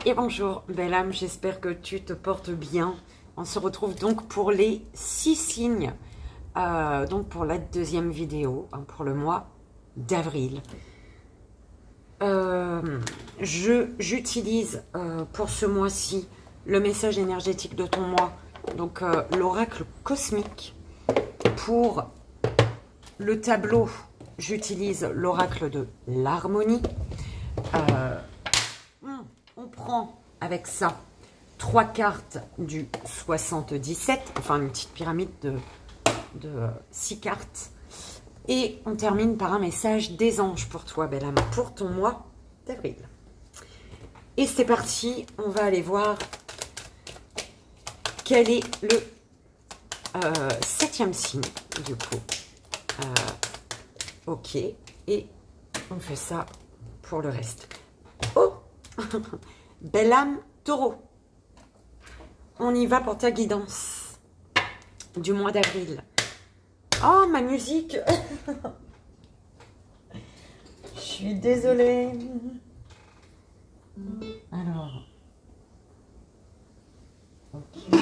Et bonjour, belle âme, j'espère que tu te portes bien. On se retrouve donc pour les 6 signes, donc pour la deuxième vidéo, pour le mois d'avril. J'utilise pour ce mois-ci le message énergétique de ton mois, donc l'oracle cosmique. Pour le tableau, j'utilise l'oracle de l'harmonie. On prend avec ça 3 cartes du 77, enfin une petite pyramide de 6 cartes. Et on termine par un message des anges pour toi, belle âme, pour ton mois d'avril. Et c'est parti, on va aller voir quel est le 7e signe, du coup. Ok, et on fait ça pour le reste. Oh belle âme, taureau. On y va pour ta guidance du mois d'avril. Oh, ma musique. Je suis désolée. Alors. Ok.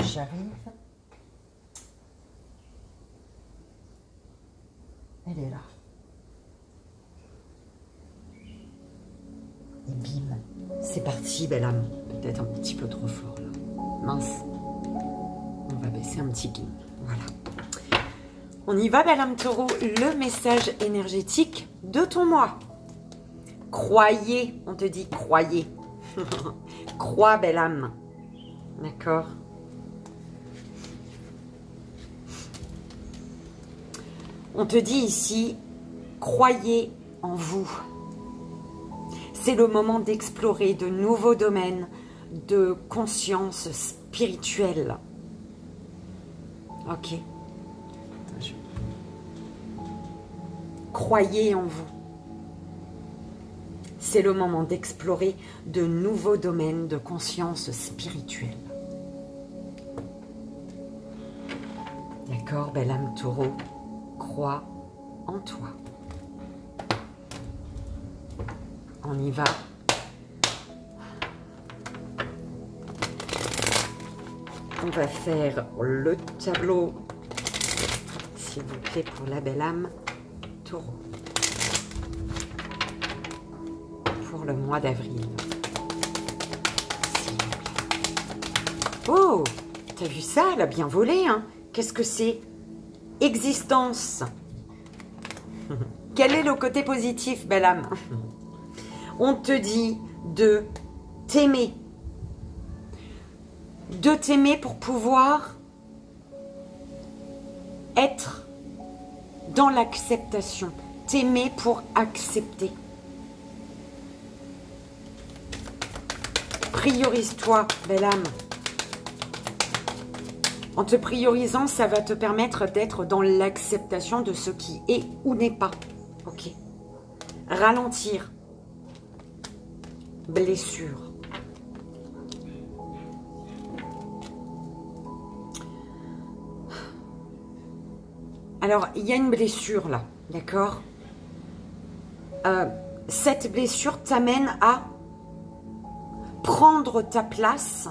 J'arrive. Elle est là. Et bim. C'est parti, belle âme. Peut-être un petit peu trop fort, là. Mince. On va baisser un petit gain. Voilà. On y va, belle âme taureau. Le message énergétique de ton mois. Croyez. On te dit croyez. Crois, belle âme. D'accord. On te dit ici, croyez en vous. C'est le moment d'explorer de nouveaux domaines de conscience spirituelle. Ok. Croyez en vous. C'est le moment d'explorer de nouveaux domaines de conscience spirituelle. D'accord, belle âme taureau, crois en toi. On y va. On va faire le tableau, s'il vous plaît, pour la belle âme taureau. Pour le mois d'avril. Oh, t'as vu ça? Elle a bien volé, hein? Qu'est-ce que c'est? Existence. Quel est le côté positif, belle âme? On te dit de t'aimer. De t'aimer pour pouvoir être dans l'acceptation. T'aimer pour accepter. Priorise-toi, belle âme. En te priorisant, ça va te permettre d'être dans l'acceptation de ce qui est ou n'est pas. Ok. Ralentir. Blessure. Alors, il y a une blessure là, d'accord? Cette blessure t'amène à prendre ta place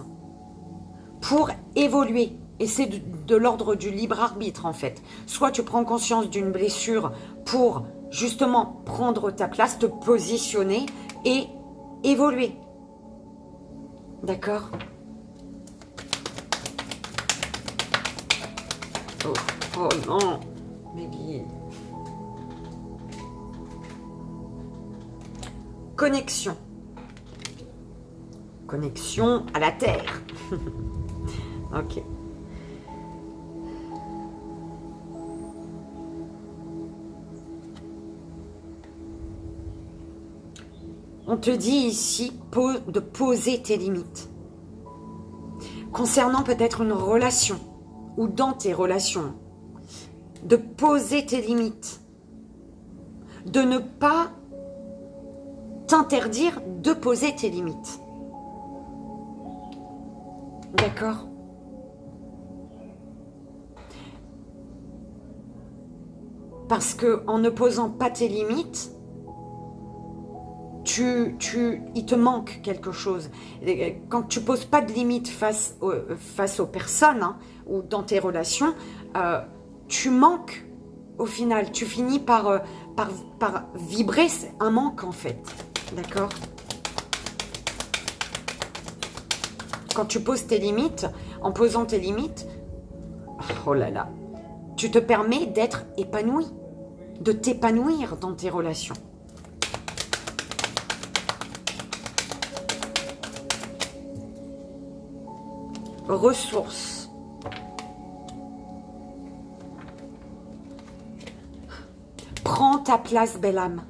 pour évoluer. Et c'est de l'ordre du libre arbitre en fait. Soit tu prends conscience d'une blessure pour justement prendre ta place, te positionner et évoluer. D'accord? Oh, oh non, mes guides. Connexion. Connexion à la terre. Ok. On te dit ici de poser tes limites. Concernant peut-être une relation ou dans tes relations, de poser tes limites. De ne pas t'interdire de poser tes limites. D'accord? Parce que en ne posant pas tes limites, il te manque quelque chose. Quand tu poses pas de limites face aux personnes hein, ou dans tes relations, tu manques au final. Tu finis par vibrer un manque en fait. D'accord? Quand tu poses tes limites, en posant tes limites, oh là là, tu te permets d'être épanoui, de t'épanouir dans tes relations. Ressources. Prends ta place, belle âme.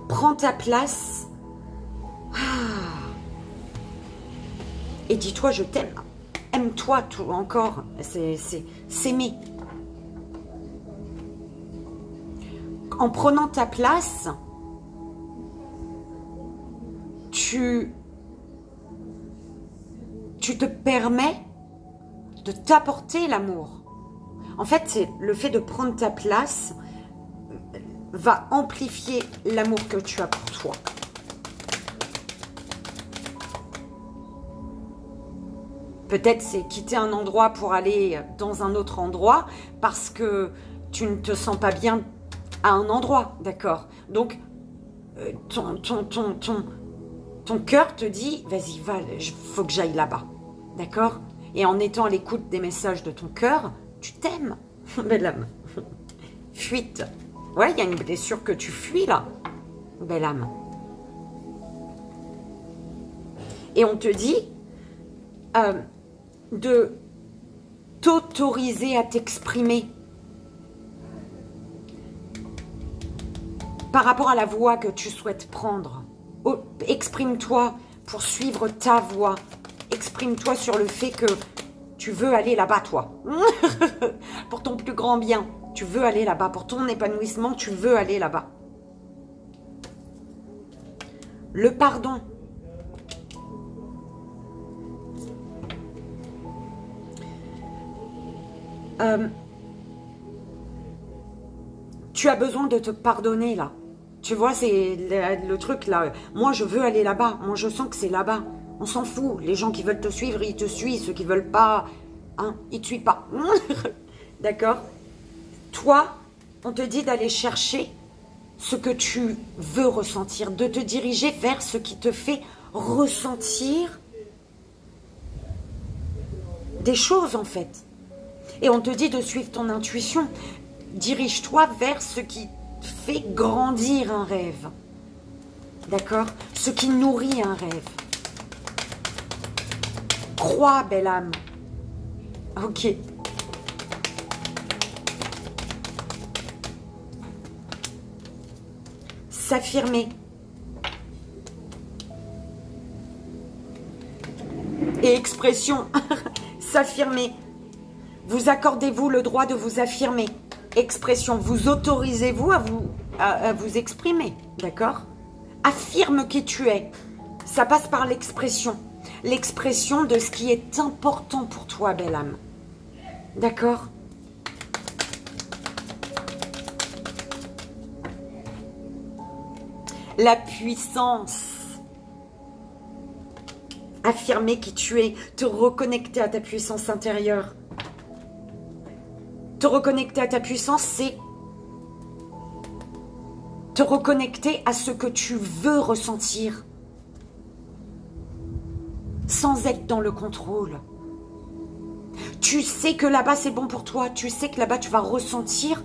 Prends ta place. Et dis-toi, je t'aime. Aime-toi tout encore. C'est s'aimer. En prenant ta place, tu te permets de t'apporter l'amour. En fait, c'est le fait de prendre ta place va amplifier l'amour que tu as pour toi. Peut-être c'est quitter un endroit pour aller dans un autre endroit parce que tu ne te sens pas bien à un endroit, d'accord? Donc, ton cœur te dit, vas-y, va, faut que j'aille là-bas, d'accord? Et en étant à l'écoute des messages de ton cœur, tu t'aimes, belle âme. Fuite. Ouais, il y a une blessure que tu fuis là, belle âme. Et on te dit de t'autoriser à t'exprimer par rapport à la voie que tu souhaites prendre. Exprime-toi pour suivre ta voie. Exprime-toi sur le fait que tu veux aller là-bas, toi. Pour ton plus grand bien. Tu veux aller là-bas. Pour ton épanouissement, tu veux aller là-bas. Le pardon. Tu as besoin de te pardonner, là. Tu vois, c'est le truc, là. Moi, je veux aller là-bas. Moi, je sens que c'est là-bas. On s'en fout. Les gens qui veulent te suivre, ils te suivent. Ceux qui veulent pas, hein, ils te suivent pas. D'accord? Toi, on te dit d'aller chercher ce que tu veux ressentir, de te diriger vers ce qui te fait ressentir des choses, en fait. Et on te dit de suivre ton intuition. Dirige-toi vers ce qui fait grandir un rêve. D'accord? Ce qui nourrit un rêve. Crois, belle âme. Ok. S'affirmer. Et expression. S'affirmer. Vous accordez-vous le droit de vous affirmer. Expression. Vous autorisez-vous à vous exprimer. D'accord? Affirme qui tu es. Ça passe par l'expression. L'expression de ce qui est important pour toi, belle âme. D'accord? La puissance. Affirmer qui tu es. Te reconnecter à ta puissance intérieure. Te reconnecter à ta puissance, c'est te reconnecter à ce que tu veux ressentir. Sans être dans le contrôle. Tu sais que là-bas, c'est bon pour toi. Tu sais que là-bas, tu vas ressentir...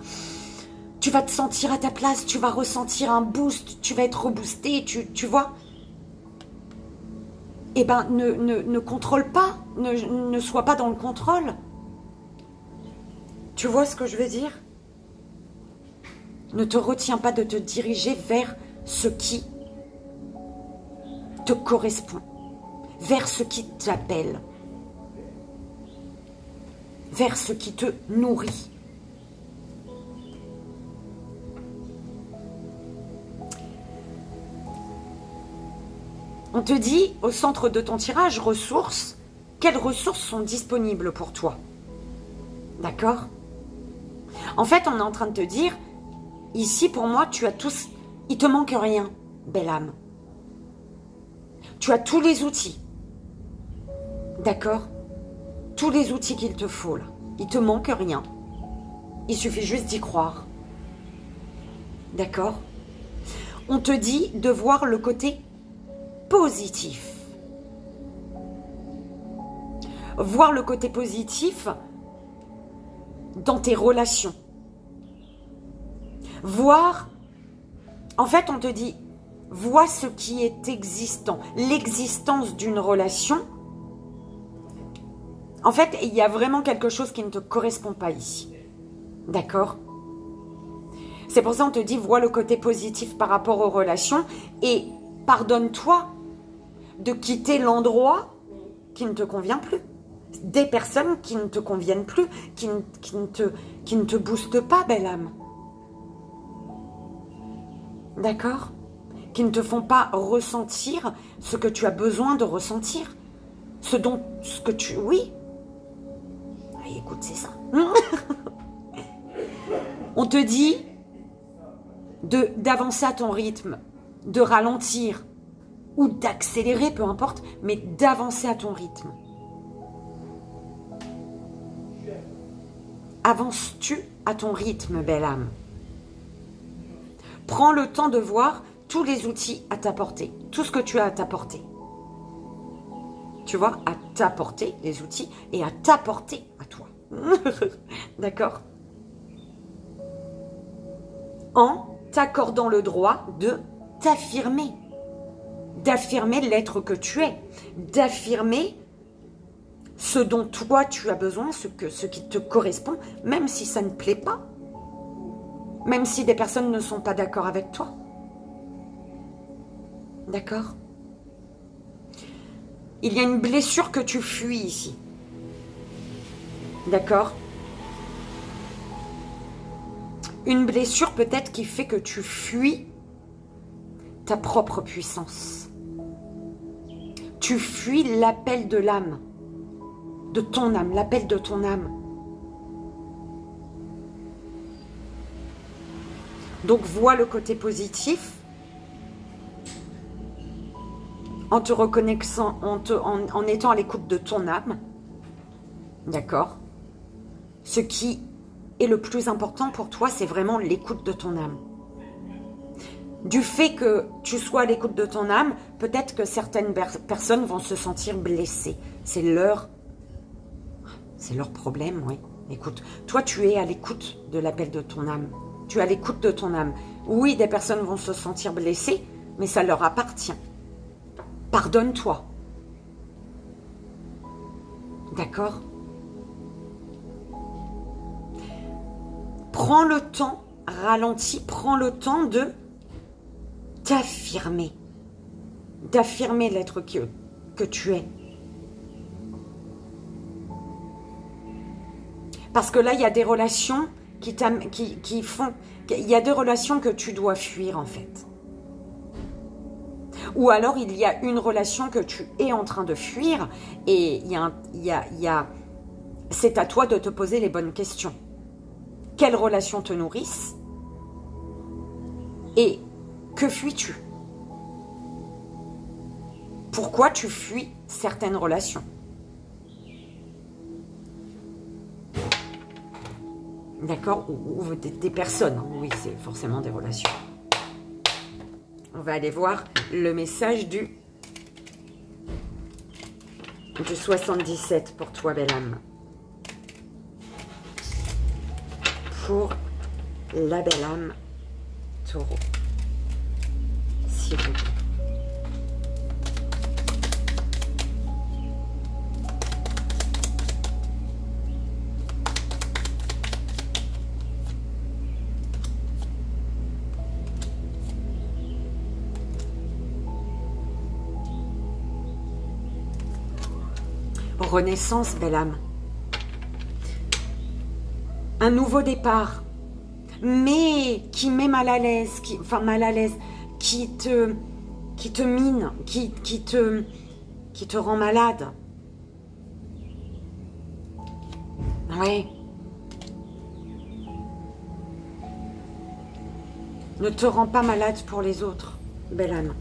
Tu vas te sentir à ta place. Tu vas ressentir un boost. Tu vas être reboosté. Tu vois? Eh bien, ne contrôle pas. Ne sois pas dans le contrôle. Tu vois ce que je veux dire? Ne te retiens pas de te diriger vers ce qui te correspond. Vers ce qui t'appelle. Vers ce qui te nourrit. On te dit, au centre de ton tirage, ressources, quelles ressources sont disponibles pour toi? D'accord? En fait, on est en train de te dire, ici, pour moi, tu as tous... Il te manque rien, belle âme. Tu as tous les outils. D'accord? Tous les outils qu'il te faut, là. Il te manque rien. Il suffit juste d'y croire. D'accord? On te dit de voir le côté positif. Voir le côté positif dans tes relations. Voir, en fait, on te dit, vois ce qui est existant. L'existence d'une relation. En fait, il y a vraiment quelque chose qui ne te correspond pas ici. D'accord? C'est pour ça qu'on te dit, vois le côté positif par rapport aux relations et pardonne-toi de quitter l'endroit qui ne te convient plus. Des personnes qui ne te conviennent plus, qui ne te boostent pas, belle âme. D'accord? Qui ne te font pas ressentir ce que tu as besoin de ressentir. Ce que tu... Oui. Ah, écoute, c'est ça. On te dit d'avancer à ton rythme, de ralentir ou d'accélérer, peu importe, mais d'avancer à ton rythme. Avances-tu à ton rythme, belle âme? Prends le temps de voir tous les outils à ta portée, tout ce que tu as à ta portée. Tu vois, à t'apporter les outils et à t'apporter à toi. D'accord? En t'accordant le droit de t'affirmer. D'affirmer l'être que tu es. D'affirmer ce dont toi tu as besoin, ce qui te correspond, même si ça ne plaît pas. Même si des personnes ne sont pas d'accord avec toi. D'accord? Il y a une blessure que tu fuis ici. D'accord? Une blessure peut-être qui fait que tu fuis ta propre puissance. Tu fuis l'appel de l'âme. De ton âme, l'appel de ton âme. Donc vois le côté positif en te reconnectant, en étant à l'écoute de ton âme. D'accord? Ce qui est le plus important pour toi, c'est vraiment l'écoute de ton âme. Du fait que tu sois à l'écoute de ton âme, peut-être que certaines personnes vont se sentir blessées. C'est leur problème, oui. Écoute, toi, tu es à l'écoute de l'appel de ton âme. Tu es à l'écoute de ton âme. Oui, des personnes vont se sentir blessées, mais ça leur appartient. Pardonne-toi. D'accord? Prends le temps, ralentis, prends le temps de t'affirmer. D'affirmer l'être que tu es. Parce que là, il y a des relations qui font... Il y a des relations que tu dois fuir, en fait. Ou alors, il y a une relation que tu es en train de fuir et c'est à toi de te poser les bonnes questions. Quelles relations te nourrissent? Et que fuis-tu? Pourquoi tu fuis certaines relations? D'accord? Ou des personnes. Oui, c'est forcément des relations. On va aller voir le message du 77 pour toi, belle âme. Pour la belle âme taureau. S'il vous plaît. Renaissance, belle âme. Un nouveau départ, mais qui met mal à l'aise, qui te mine, qui te rend malade. Ouais. Ne te rends pas malade pour les autres, belle âme.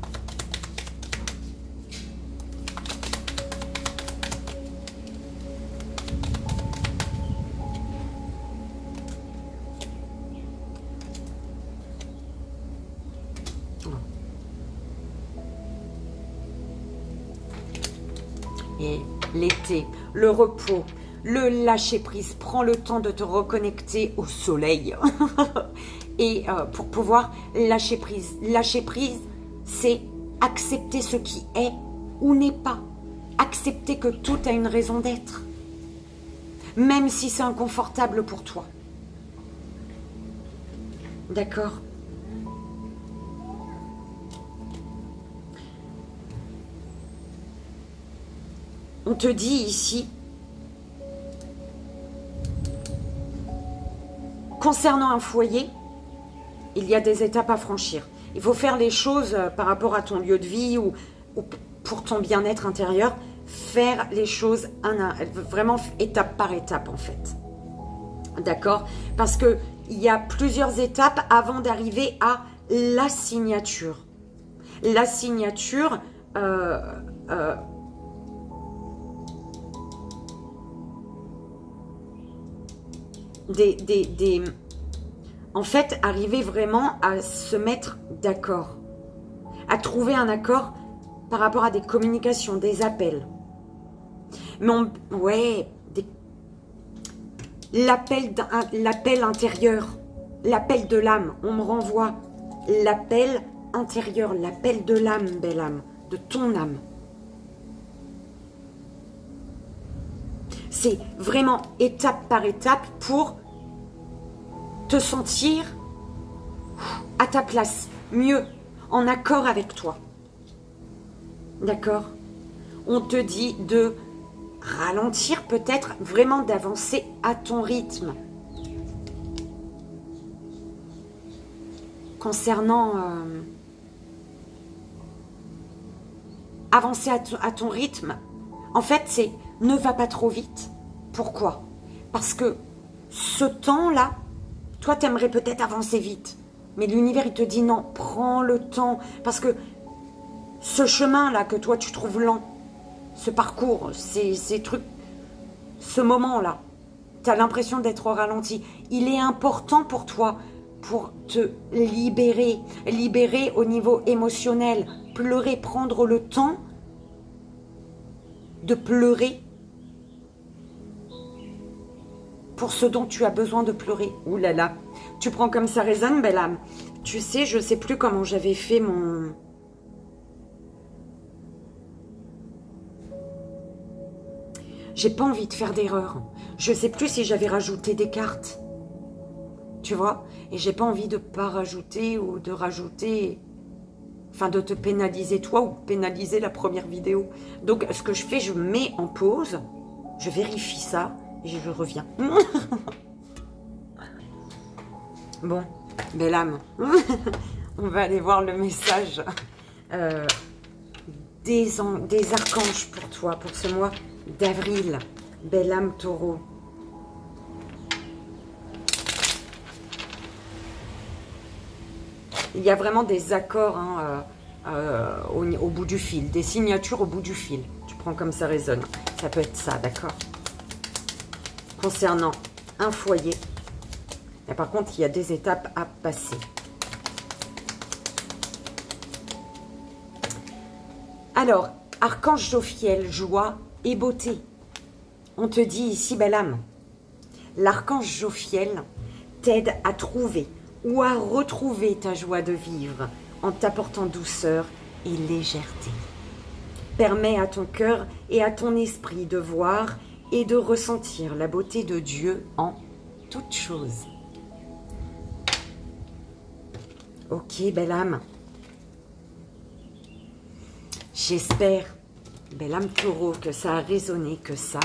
Et l'été, le repos, le lâcher-prise, prends le temps de te reconnecter au soleil. Et pour pouvoir lâcher prise. Lâcher prise, c'est accepter ce qui est ou n'est pas. Accepter que tout a une raison d'être. Même si c'est inconfortable pour toi. D'accord ? On te dit ici, concernant un foyer, il y a des étapes à franchir. Il faut faire les choses par rapport à ton lieu de vie ou pour ton bien-être intérieur. Faire les choses vraiment étape par étape en fait. D'accord? Parce qu'il y a plusieurs étapes avant d'arriver à la signature. La signature... en fait, arriver vraiment à se mettre d'accord, à trouver un accord par rapport à des communications, des appels. Mais ouais, l'appel intérieur, l'appel de l'âme, on me renvoie l'appel intérieur, l'appel de l'âme, belle âme, de ton âme. C'est vraiment étape par étape pour te sentir à ta place, mieux, en accord avec toi. D'accord? On te dit de ralentir peut-être, vraiment d'avancer à ton rythme. Concernant avancer à ton rythme, en fait, c'est ne va pas trop vite. Pourquoi? Parce que ce temps-là, toi, tu aimerais peut-être avancer vite. Mais l'univers, il te dit non, prends le temps. Parce que ce chemin-là que toi, tu trouves lent, ce parcours, ces trucs, ce moment-là, tu as l'impression d'être au ralenti. Il est important pour toi pour te libérer. Libérer au niveau émotionnel. Pleurer, prendre le temps de pleurer pour ce dont tu as besoin de pleurer. Ouh là là, tu prends comme ça résonne, belle âme. Tu sais, je sais plus comment j'avais fait mon... J'ai pas envie de faire d'erreur. Je sais plus si j'avais rajouté des cartes. Tu vois? Et j'ai pas envie de pas rajouter ou de rajouter... Enfin, de te pénaliser toi ou pénaliser la première vidéo. Donc, ce que je fais, je mets en pause. Je vérifie ça. Et je reviens. Bon, belle âme. On va aller voir le message des archanges pour toi, pour ce mois d'avril. Belle âme taureau. Il y a vraiment des accords hein, au bout du fil, des signatures au bout du fil. Tu prends comme ça résonne. Ça peut être ça, d'accord? Concernant un foyer. Et par contre, il y a des étapes à passer. Alors, archange Jophiel, joie et beauté. On te dit ici, belle âme, l'archange Jophiel t'aide à trouver ou à retrouver ta joie de vivre en t'apportant douceur et légèreté. Permets à ton cœur et à ton esprit de voir et de ressentir la beauté de Dieu en toutes choses. Ok, belle âme. J'espère, belle âme taureau, que ça a résonné, que ça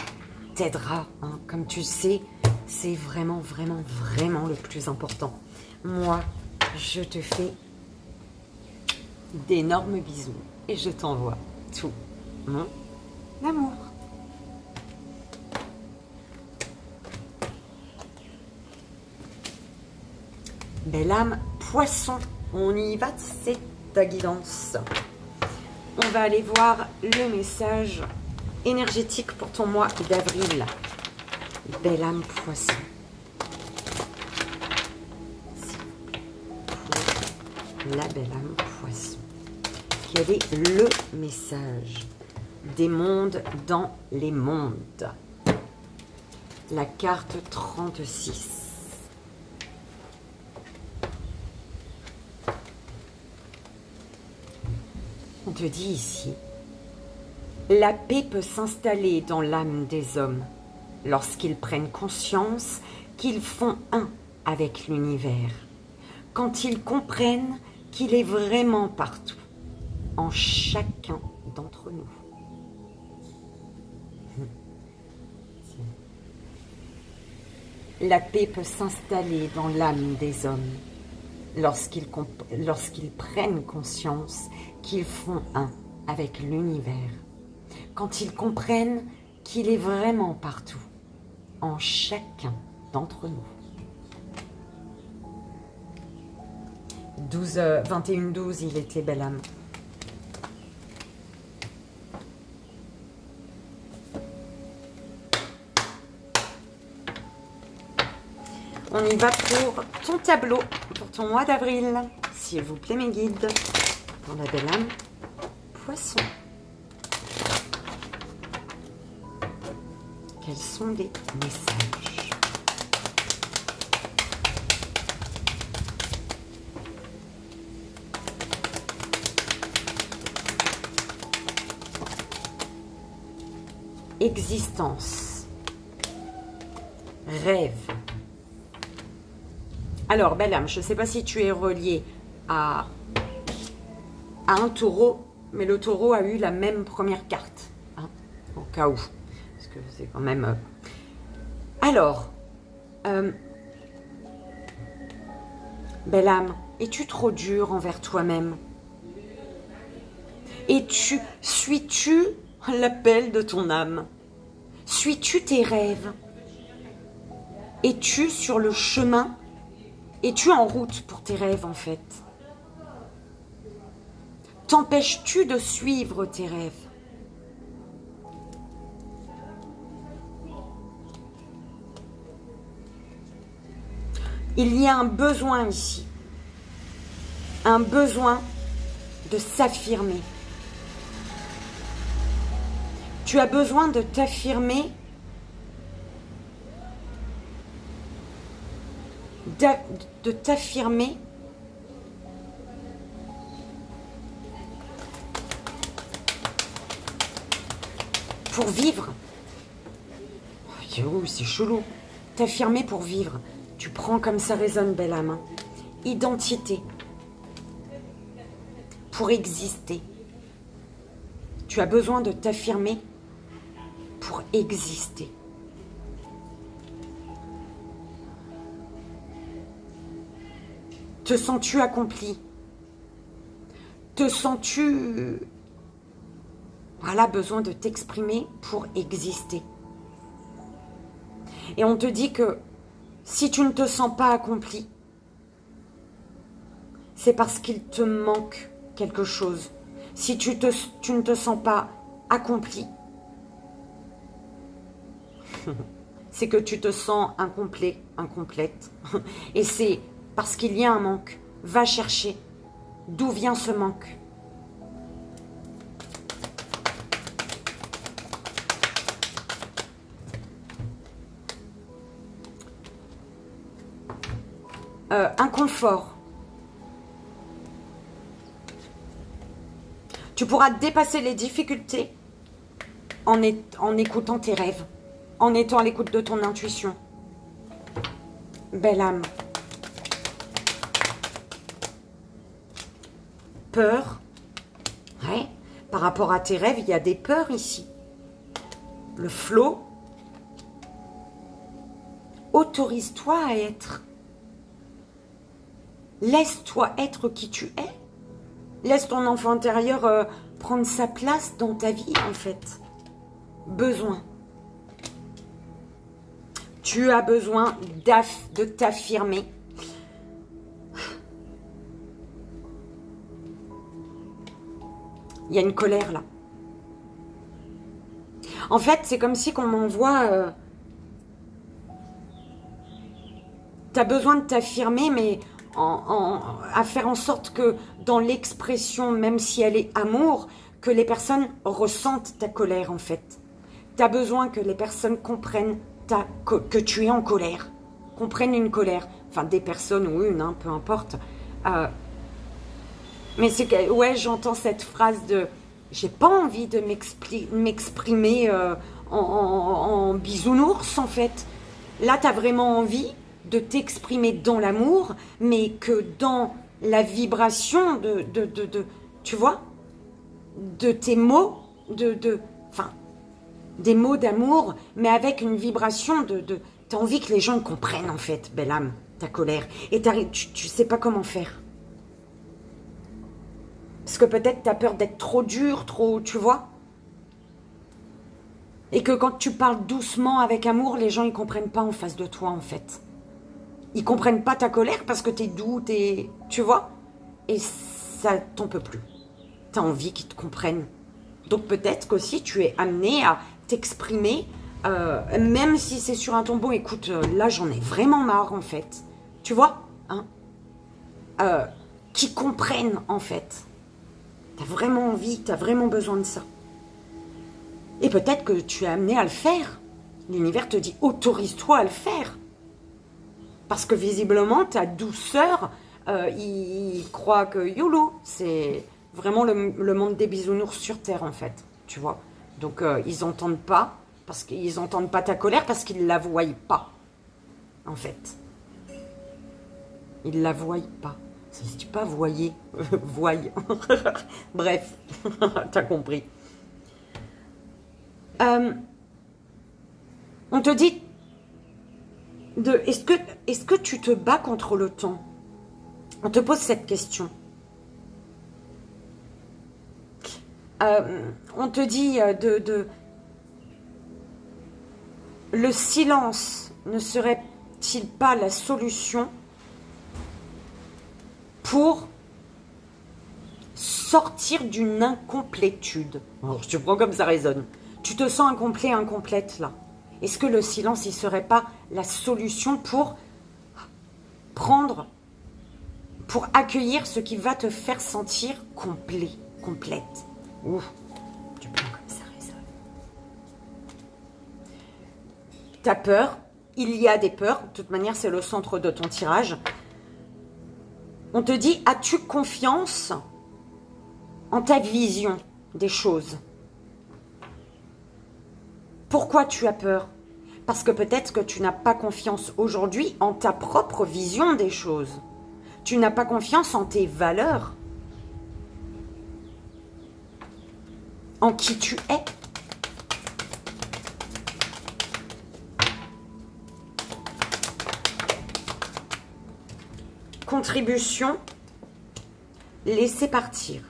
t'aidera. Hein. Comme tu sais, c'est vraiment, vraiment, vraiment le plus important. Moi, je te fais d'énormes bisous et je t'envoie tout mon amour. Belle âme, poisson, On y va, c'est ta guidance. On va aller voir le message énergétique pour ton mois d'avril. Belle âme poisson. Pour la belle âme poisson. Quel est le message des mondes dans les mondes? La carte 36. On te dit ici, la paix peut s'installer dans l'âme des hommes lorsqu'ils prennent conscience qu'ils font un avec l'univers, quand ils comprennent qu'il est vraiment partout, en chacun d'entre nous. La paix peut s'installer dans l'âme des hommes lorsqu'ils prennent conscience qu'ils font un avec l'univers, quand ils comprennent qu'il est vraiment partout, en chacun d'entre nous. 21-12, il était belle âme. On y va pour ton tableau, pour ton mois d'avril. S'il vous plaît, mes guides, pour la belle âme poisson. Quels sont les messages? Existence. Rêve. Alors, belle âme, je ne sais pas si tu es relié à un taureau, mais le taureau a eu la même première carte, hein, au cas où. Parce que c'est quand même... Alors, belle âme, es-tu trop dur envers toi-même? Suis-tu l'appel de ton âme? Suis-tu tes rêves? Es-tu sur le chemin? Es-tu en route pour tes rêves, en fait? T'empêches-tu de suivre tes rêves? Il y a un besoin ici. Un besoin de s'affirmer. Tu as besoin de t'affirmer, de t'affirmer pour vivre. Oh, c'est chelou. T'affirmer pour vivre. Tu prends comme ça résonne, belle âme. Identité. Pour exister. Tu as besoin de t'affirmer pour exister. Te sens-tu accompli? Te sens-tu... Voilà, besoin de t'exprimer pour exister. Et on te dit que si tu ne te sens pas accompli, c'est parce qu'il te manque quelque chose. Si tu ne te sens pas accompli, c'est que tu te sens incomplet, incomplète. Et c'est parce qu'il y a un manque. Va chercher d'où vient ce manque. Inconfort. Tu pourras dépasser les difficultés en écoutant tes rêves, en étant à l'écoute de ton intuition. Belle âme. Peur. Ouais. Par rapport à tes rêves, il y a des peurs ici. Le flot. Autorise-toi à être. Laisse-toi être qui tu es. Laisse ton enfant intérieur prendre sa place dans ta vie, en fait. Besoin. Tu as besoin de t'affirmer. Il y a une colère là. En fait, c'est comme si qu'on m'envoie... tu as besoin de t'affirmer, mais à faire en sorte que dans l'expression, même si elle est amour, que les personnes ressentent ta colère en fait. Tu as besoin que les personnes comprennent que tu es en colère. Comprennent une colère. Enfin, des personnes ou une, hein, peu importe. Mais c'est que, ouais, j'entends cette phrase de... J'ai pas envie de m'exprimer en bisounours, en fait. Là, tu as vraiment envie de t'exprimer dans l'amour, mais que dans la vibration tu vois, de tes mots, enfin, des mots d'amour, mais avec une vibration tu as envie que les gens comprennent, en fait, belle âme, ta colère. Et tu sais pas comment faire. Parce que peut-être tu as peur d'être trop dur, trop, tu vois. Et que quand tu parles doucement avec amour, les gens, ils comprennent pas en face de toi, en fait. Ils comprennent pas ta colère parce que t'es doux, tu vois. Et ça t'en peut plus. T'as envie qu'ils te comprennent. Donc peut-être qu'aussi tu es amené à t'exprimer, même si c'est sur un tombeau. Écoute, là j'en ai vraiment marre en fait. Tu vois, hein, qui comprennent en fait. T'as vraiment envie, t'as vraiment besoin de ça. Et peut-être que tu es amené à le faire. L'univers te dit, autorise-toi à le faire. Parce que visiblement, ta douceur, il croit que YOLO, c'est vraiment le monde des bisounours sur Terre, en fait. Tu vois. Donc, ils n'entendent pas, parce qu'ils n'entendent pas ta colère, parce qu'ils ne la voient pas, en fait. Ils ne la voient pas. Ça se dit pas voyer, voye. Bref, t'as compris. On te dit... Est-ce que tu te bats contre le temps? On te pose cette question. On te dit le silence ne serait-il pas la solution pour sortir d'une incomplétude? Alors, je te prends comme ça résonne. Tu te sens incomplet, incomplète là. Est-ce que le silence, il ne serait pas la solution pour accueillir ce qui va te faire sentir complet, complète? Ouh, tu prends comme ça résonne. T'as peur, il y a des peurs, de toute manière, c'est le centre de ton tirage. On te dit, as-tu confiance en ta vision des choses? Pourquoi tu as peur? Parce que peut-être que tu n'as pas confiance aujourd'hui en ta propre vision des choses. Tu n'as pas confiance en tes valeurs. En qui tu es. Contribution, laisser partir.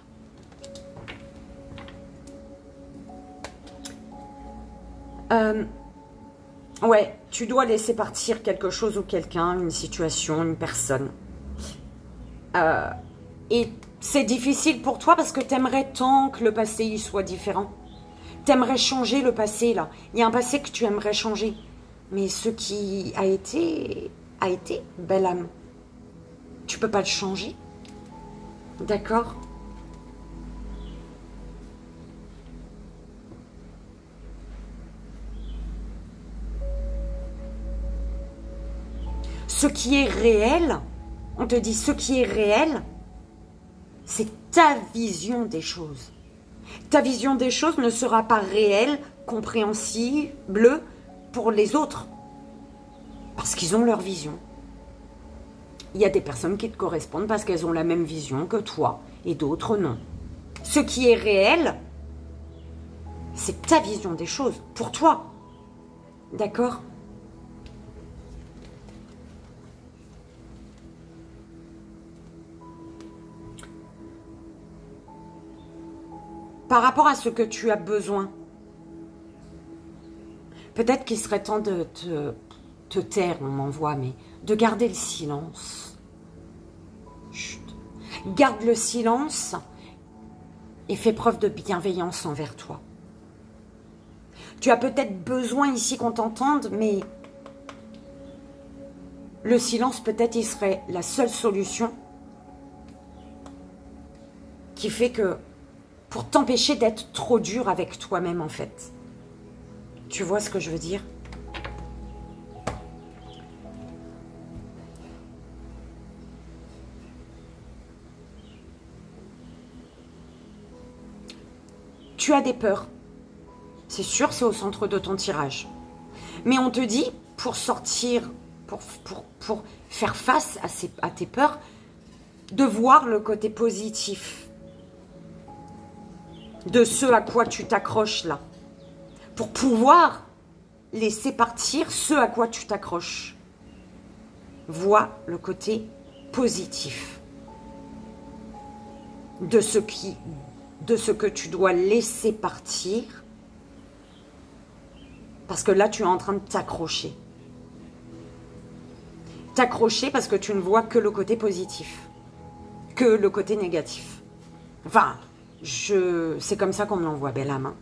Ouais, tu dois laisser partir quelque chose ou quelqu'un, une situation, une personne. Et c'est difficile pour toi parce que t'aimerais tant que le passé il soit différent. T'aimerais changer le passé là. Il y a un passé que tu aimerais changer. Mais ce qui a été, belle âme. Tu peux pas le changer. D'accord ? Ce qui est réel, on te dit ce qui est réel, c'est ta vision des choses. Ta vision des choses ne sera pas réelle, compréhensible pour les autres. Parce qu'ils ont leur vision. Il y a des personnes qui te correspondent parce qu'elles ont la même vision que toi et d'autres non. Ce qui est réel, c'est ta vision des choses pour toi. D'accord ? Par rapport à ce que tu as besoin, peut-être qu'il serait temps de te taire, on m'envoie, mais de garder le silence. Chut. Garde le silence et fait preuve de bienveillance envers toi. Tu as peut-être besoin ici qu'on t'entende, mais le silence, peut-être, il serait la seule solution qui fait que, pour t'empêcher d'être trop dur avec toi-même, en fait. Tu vois ce que je veux dire? Tu as des peurs. C'est sûr, c'est au centre de ton tirage. Mais on te dit, pour sortir, pour faire face à tes peurs, de voir le côté positif de ce à quoi tu t'accroches là. Pour pouvoir laisser partir ce à quoi tu t'accroches. Vois le côté positif de ce que tu dois laisser partir. Parce que là, tu es en train de t'accrocher. T'accrocher parce que tu ne vois que le côté positif. Que le côté négatif. Enfin, c'est comme ça qu'on me l'envoie, belle âme.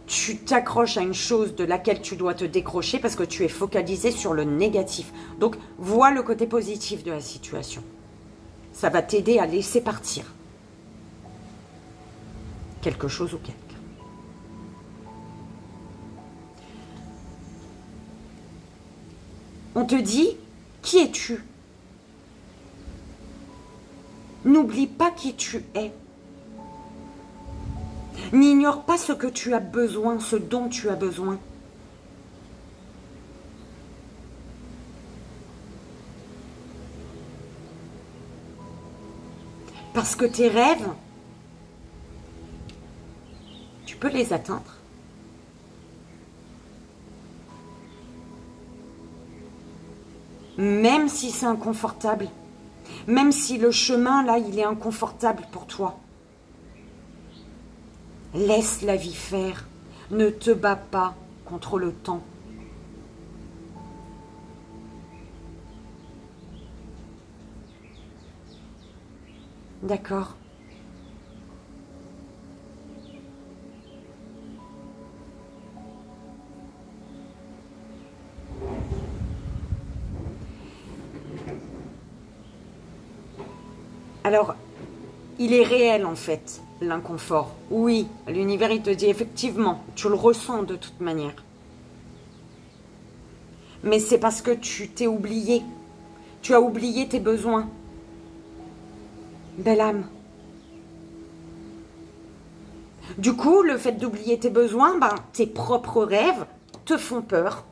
Tu t'accroches à une chose de laquelle tu dois te décrocher parce que tu es focalisé sur le négatif. Donc, vois le côté positif de la situation. Ça va t'aider à laisser partir quelque chose ou quelqu'un. On te dit, qui es-tu? N'oublie pas qui tu es. N'ignore pas ce que tu as besoin, ce dont tu as besoin. Parce que tes rêves, tu peux les atteindre. Même si c'est inconfortable. Même si le chemin, là, il est inconfortable pour toi. Laisse la vie faire. Ne te bats pas contre le temps. D'accord? Alors, il est réel en fait, l'inconfort. Oui, l'univers il te dit effectivement, tu le ressens de toute manière. Mais c'est parce que tu t'es oublié. Tu as oublié tes besoins. Belle âme. Du coup, le fait d'oublier tes besoins, ben, tes propres rêves te font peur.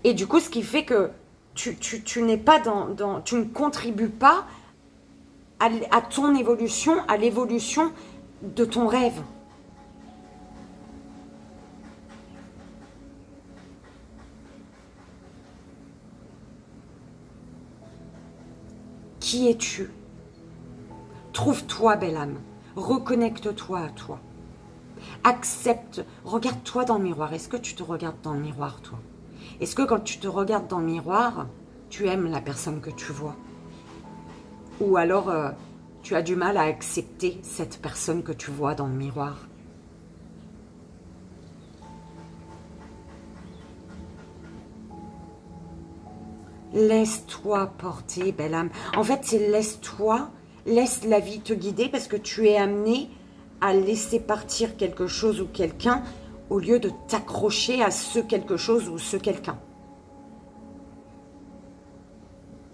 Et du coup, ce qui fait que tu n'es pas tu ne contribues pas à ton évolution, à l'évolution de ton rêve. Qui es-tu? Trouve-toi, belle âme. Reconnecte-toi à toi. Accepte. Regarde-toi dans le miroir. Est-ce que tu te regardes dans le miroir, toi? Est-ce que quand tu te regardes dans le miroir, tu aimes la personne que tu vois? Ou alors, tu as du mal à accepter cette personne que tu vois dans le miroir? Laisse-toi porter, belle âme. En fait, c'est laisse-toi, laisse la vie te guider parce que tu es amené à laisser partir quelque chose ou quelqu'un au lieu de t'accrocher à ce quelque chose ou ce quelqu'un.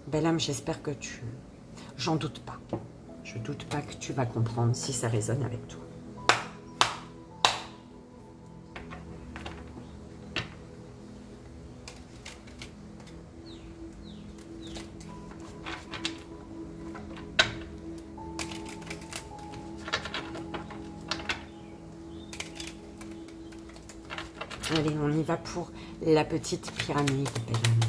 Belle âme, j'espère que tu... J'en doute pas. Je doute pas que tu vas comprendre si ça résonne avec toi. Allez, on y va pour la petite pyramide, belle âme.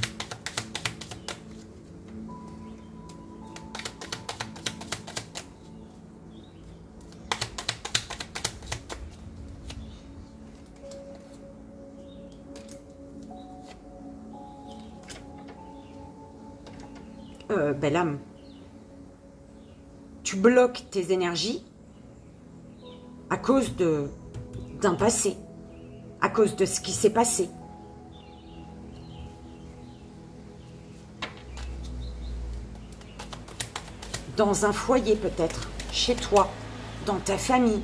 Belle âme, tu bloques tes énergies à cause d'un passé, à cause de ce qui s'est passé. Dans un foyer peut-être, chez toi, dans ta famille.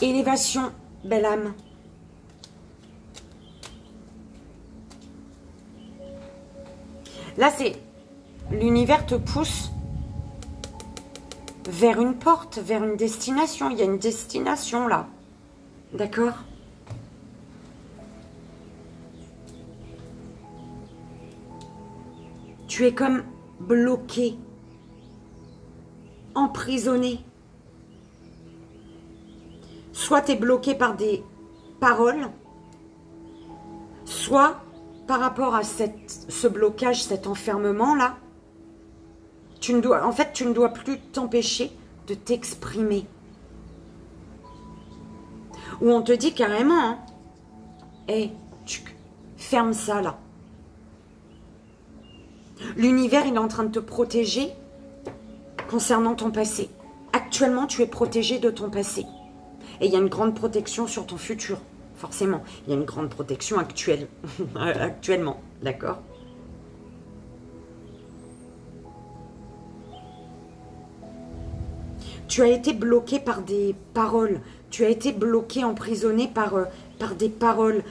Élévation, belle âme. Là, c'est l'univers te pousse vers une porte, vers une destination. Il y a une destination là. D'accord? Tu es comme bloqué, emprisonné. Soit tu es bloqué par des paroles, soit par rapport à ce blocage, cet enfermement-là, tu ne dois plus t'empêcher de t'exprimer. Ou on te dit carrément, hein, hey, ferme ça là. L'univers, il est en train de te protéger concernant ton passé. Actuellement, tu es protégé de ton passé. Et il y a une grande protection sur ton futur, forcément. Il y a une grande protection actuelle, actuellement, d'accord? Tu as été bloqué par des paroles. Tu as été bloqué, emprisonné par des paroles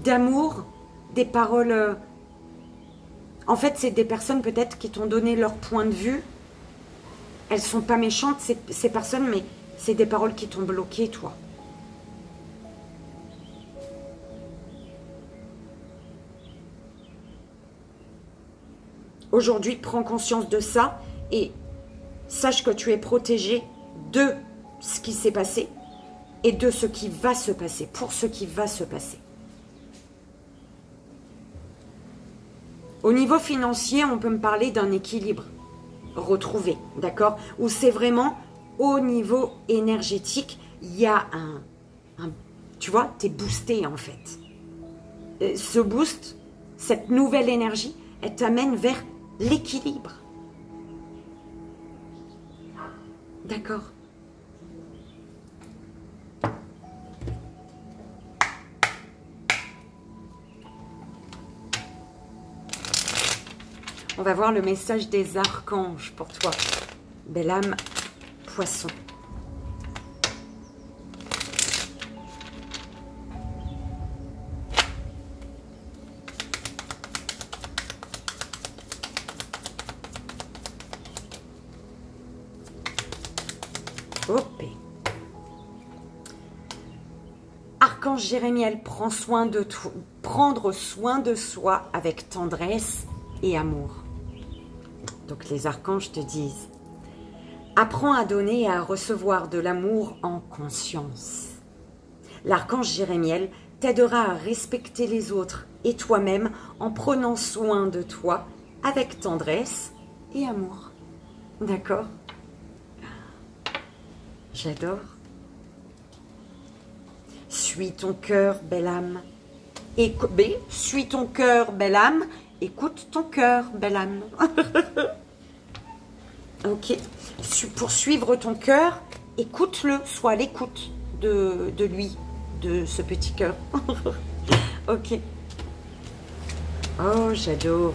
d'amour, des paroles... En fait, c'est des personnes peut-être qui t'ont donné leur point de vue. Elles sont pas méchantes, ces personnes, mais c'est des paroles qui t'ont bloqué, toi. Aujourd'hui, prends conscience de ça et sache que tu es protégé de ce qui s'est passé et de ce qui va se passer, pour ce qui va se passer. Au niveau financier, on peut me parler d'un équilibre retrouvé, d'accord? Où c'est vraiment au niveau énergétique, il y a tu vois, tu es boosté en fait. Ce boost, cette nouvelle énergie, elle t'amène vers l'équilibre. D'accord? On va voir le message des archanges pour toi. Belle âme, poisson. Hop. Archange Jérémiel, prends soin de toi, prendre soin de soi avec tendresse et amour. Donc les archanges te disent, apprends à donner et à recevoir de l'amour en conscience. L'archange Jérémiel t'aidera à respecter les autres et toi-même en prenant soin de toi avec tendresse et amour. D'accord? J'adore. Suis ton cœur, belle âme. Suis ton cœur, belle âme. Écoute ton cœur, belle âme. Ok. Pour suivre ton cœur, écoute-le. Sois à l'écoute de lui, de ce petit cœur. Ok. Oh, j'adore.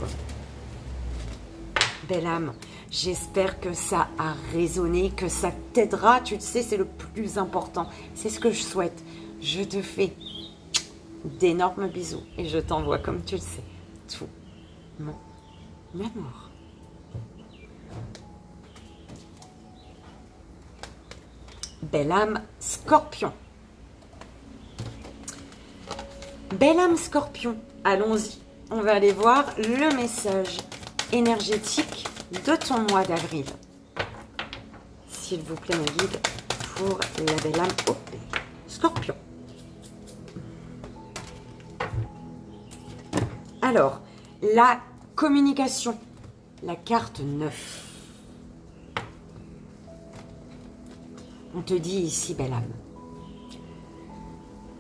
Belle âme. J'espère que ça a résonné, que ça t'aidera. Tu le sais, c'est le plus important. C'est ce que je souhaite. Je te fais d'énormes bisous et je t'envoie, comme tu le sais, tout mon amour. Belle âme Scorpion. Belle âme Scorpion. Allons-y. On va aller voir le message énergétique de ton mois d'avril. S'il vous plaît, mon guide, pour la belle âme Scorpion. Alors, la communication, la carte 9. On te dit ici, belle âme,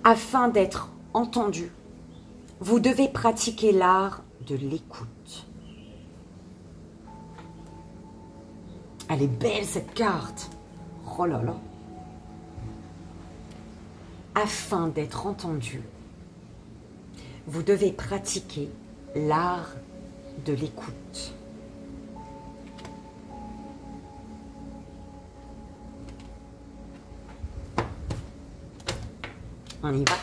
afin d'être entendu, vous devez pratiquer l'art de l'écoute. Elle est belle cette carte. Oh là là. Afin d'être entendu, vous devez pratiquer l'art de l'écoute. On y va.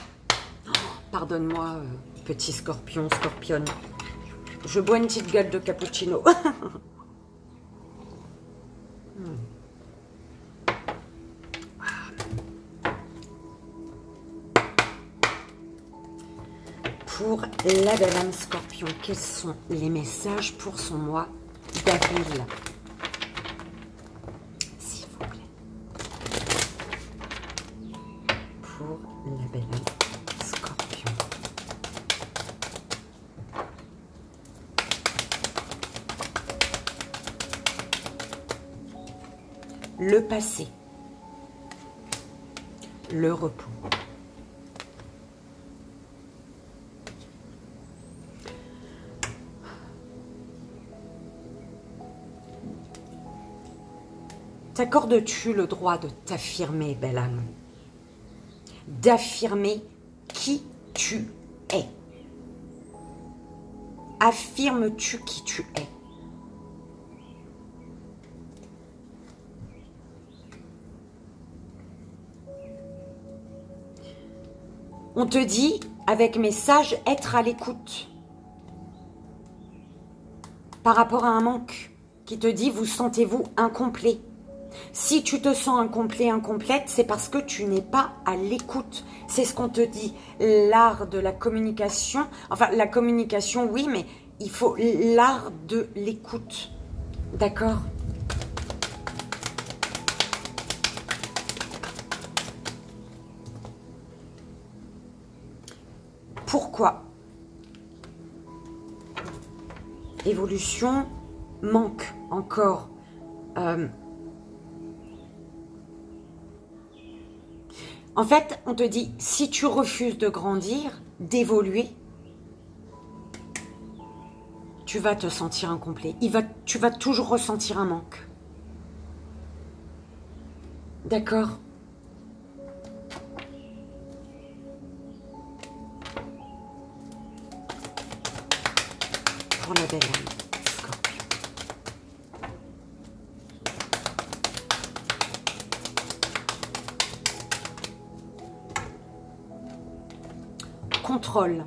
Oh, pardonne-moi, petit scorpion, scorpionne. Je bois une petite gueule de cappuccino. Pour la belle âme scorpion, quels sont les messages pour son mois d'avril? S'il vous plaît. Pour la belle âme scorpion. Le passé. Le repos. T'accordes-tu le droit de t'affirmer, belle âme? D'affirmer qui tu es? Affirmes-tu qui tu es? On te dit, avec message, être à l'écoute. Par rapport à un manque qui te dit, vous sentez-vous incomplet? Si tu te sens incomplet, incomplète, c'est parce que tu n'es pas à l'écoute. C'est ce qu'on te dit. L'art de la communication, enfin la communication, oui, mais il faut l'art de l'écoute. D'accord ? Pourquoi? Évolution, manque encore. En fait, on te dit, si tu refuses de grandir, d'évoluer, tu vas te sentir incomplet. Tu vas toujours ressentir un manque. D'accord ? Pour la belle âme. Contrôle,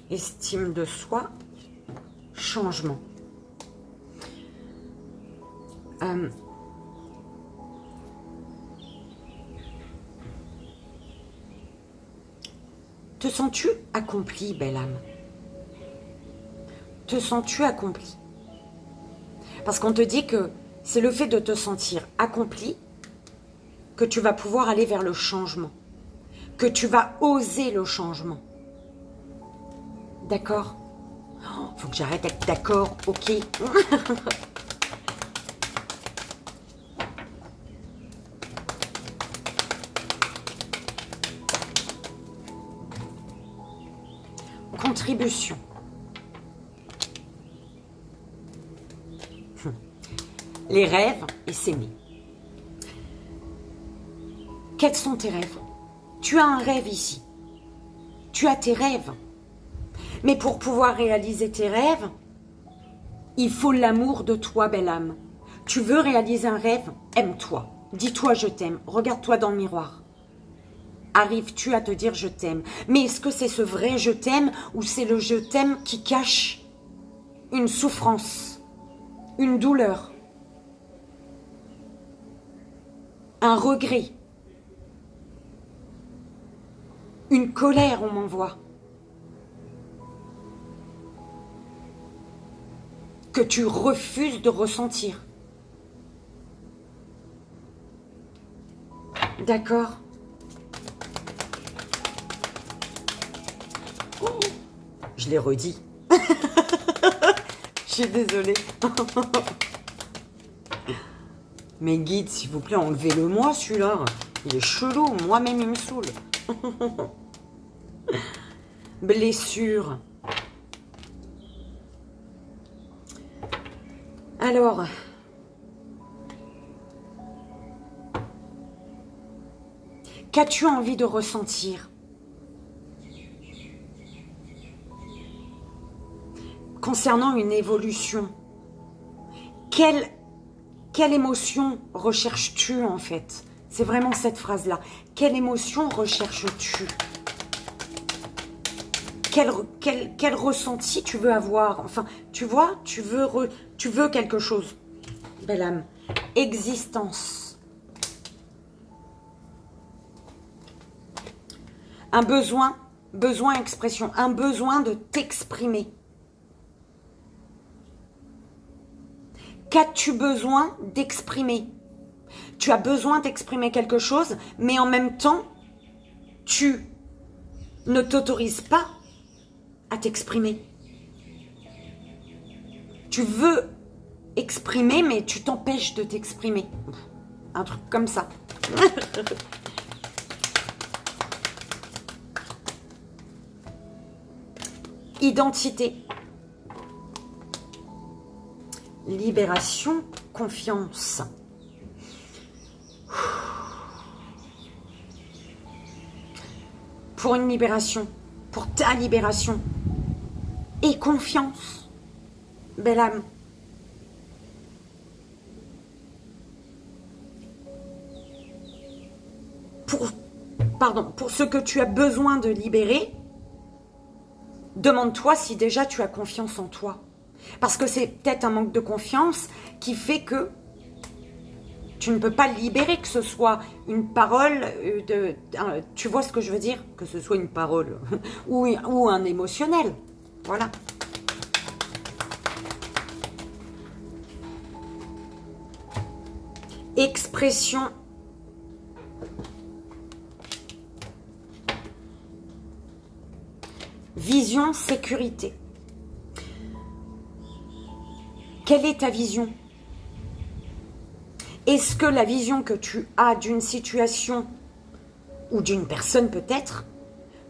estime de soi, changement. Te sens-tu accompli, belle âme? Te sens-tu accompli? Parce qu'on te dit que c'est le fait de te sentir accompli que tu vas pouvoir aller vers le changement. Que tu vas oser le changement. D'accord? Oh, faut que j'arrête d'être d'accord, ok. Contribution. Les rêves et s'aimer. Quels sont tes rêves? Tu as un rêve ici. Tu as tes rêves. Mais pour pouvoir réaliser tes rêves, il faut l'amour de toi, belle âme. Tu veux réaliser un rêve? Aime-toi. Dis-toi je t'aime. Regarde-toi dans le miroir. Arrives-tu à te dire je t'aime? Mais est-ce que c'est ce vrai je t'aime ou c'est le je t'aime qui cache une souffrance, une douleur, un regret? Une colère, on m'envoie. Que tu refuses de ressentir. D'accord? Oh, je l'ai redit. Je suis désolée. Mes guides, s'il vous plaît, enlevez-le-moi, celui-là. Il est chelou. Moi-même, il me saoule. Blessure. Alors... qu'as-tu envie de ressentir concernant une évolution? Quelle émotion recherches-tu en fait? C'est vraiment cette phrase-là. Quelle émotion recherches-tu? Quel ressenti tu veux avoir? Enfin, tu vois, tu veux quelque chose. Belle âme. Existence. Un besoin, expression, un besoin de t'exprimer. Qu'as-tu besoin d'exprimer? Tu as besoin d'exprimer quelque chose, mais en même temps, tu ne t'autorises pas à t'exprimer. Tu veux exprimer, mais tu t'empêches de t'exprimer. Un truc comme ça. Identité. Libération, confiance. Pour une libération, pour ta libération. Et confiance. Belle âme. Pour ce que tu as besoin de libérer, demande-toi si déjà tu as confiance en toi. Parce que c'est peut-être un manque de confiance qui fait que tu ne peux pas libérer, que ce soit une parole, tu vois ce que je veux dire? Que ce soit une parole ou un émotionnel. Voilà. Expression. Vision, sécurité. Quelle est ta vision? Est-ce que la vision que tu as d'une situation ou d'une personne peut-être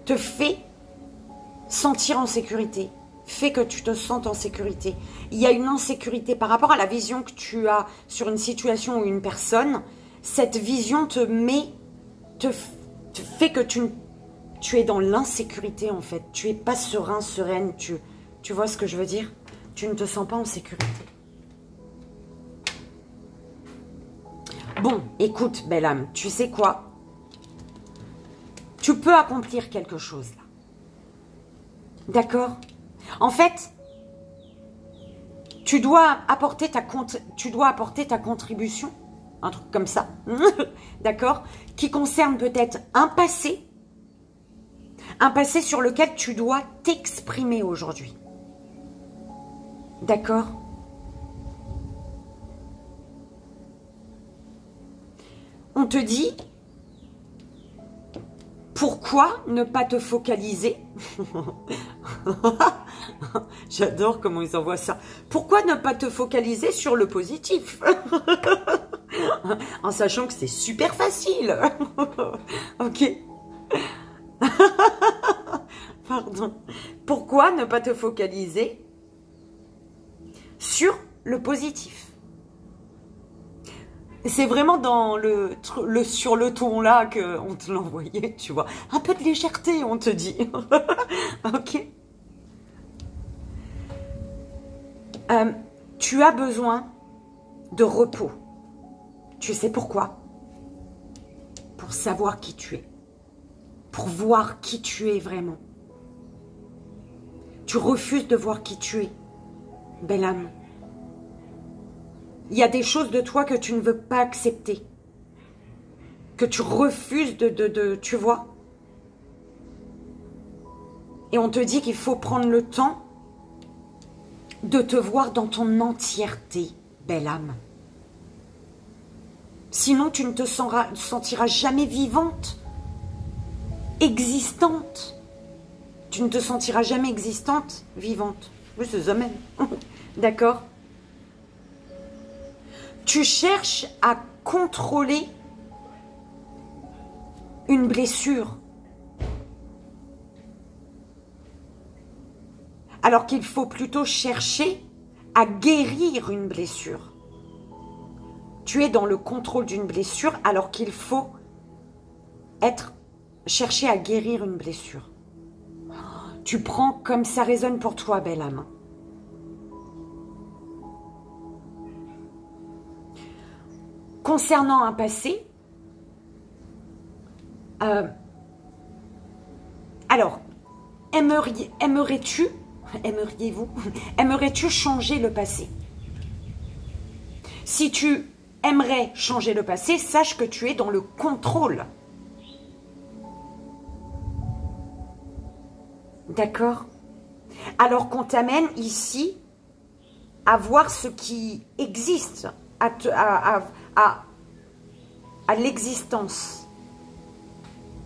te fait sentir en sécurité, fait que tu te sens en sécurité? Il y a une insécurité par rapport à la vision que tu as sur une situation ou une personne. Cette vision te fait que tu es dans l'insécurité en fait. Tu es pas serein, sereine. Tu vois ce que je veux dire? Tu ne te sens pas en sécurité. Bon, écoute, belle âme, tu sais quoi? Tu peux accomplir quelque chose là. D'accord? En fait, tu dois apporter ta contribution, un truc comme ça, d'accord? Qui concerne peut-être un passé sur lequel tu dois t'exprimer aujourd'hui. D'accord? On te dit, pourquoi ne pas te focaliser? J'adore comment ils envoient ça. Pourquoi ne pas te focaliser sur le positif? En sachant que c'est super facile. Ok. Pardon. Pourquoi ne pas te focaliser sur le positif? C'est vraiment dans sur le ton là qu'on te l'envoyait, tu vois. Un peu de légèreté, on te dit. Ok. Tu as besoin de repos. Tu sais pourquoi? Pour savoir qui tu es. Pour voir qui tu es vraiment. Tu refuses de voir qui tu es, belle âme. Il y a des choses de toi que tu ne veux pas accepter. Que tu refuses tu vois. Et on te dit qu'il faut prendre le temps de te voir dans ton entièreté, belle âme. Sinon, tu ne te sentiras jamais vivante, existante. Tu ne te sentiras jamais existante, vivante. Oui, c'est ça même. D'accord? Tu cherches à contrôler une blessure. Alors qu'il faut plutôt chercher à guérir une blessure. Tu es dans le contrôle d'une blessure alors qu'il faut chercher à guérir une blessure. Tu prends comme ça résonne pour toi, belle âme. Concernant un passé, alors, aimerais-tu changer le passé? Si tu aimerais changer le passé, sache que tu es dans le contrôle. D'accord? Alors qu'on t'amène ici à voir ce qui existe, à l'existence,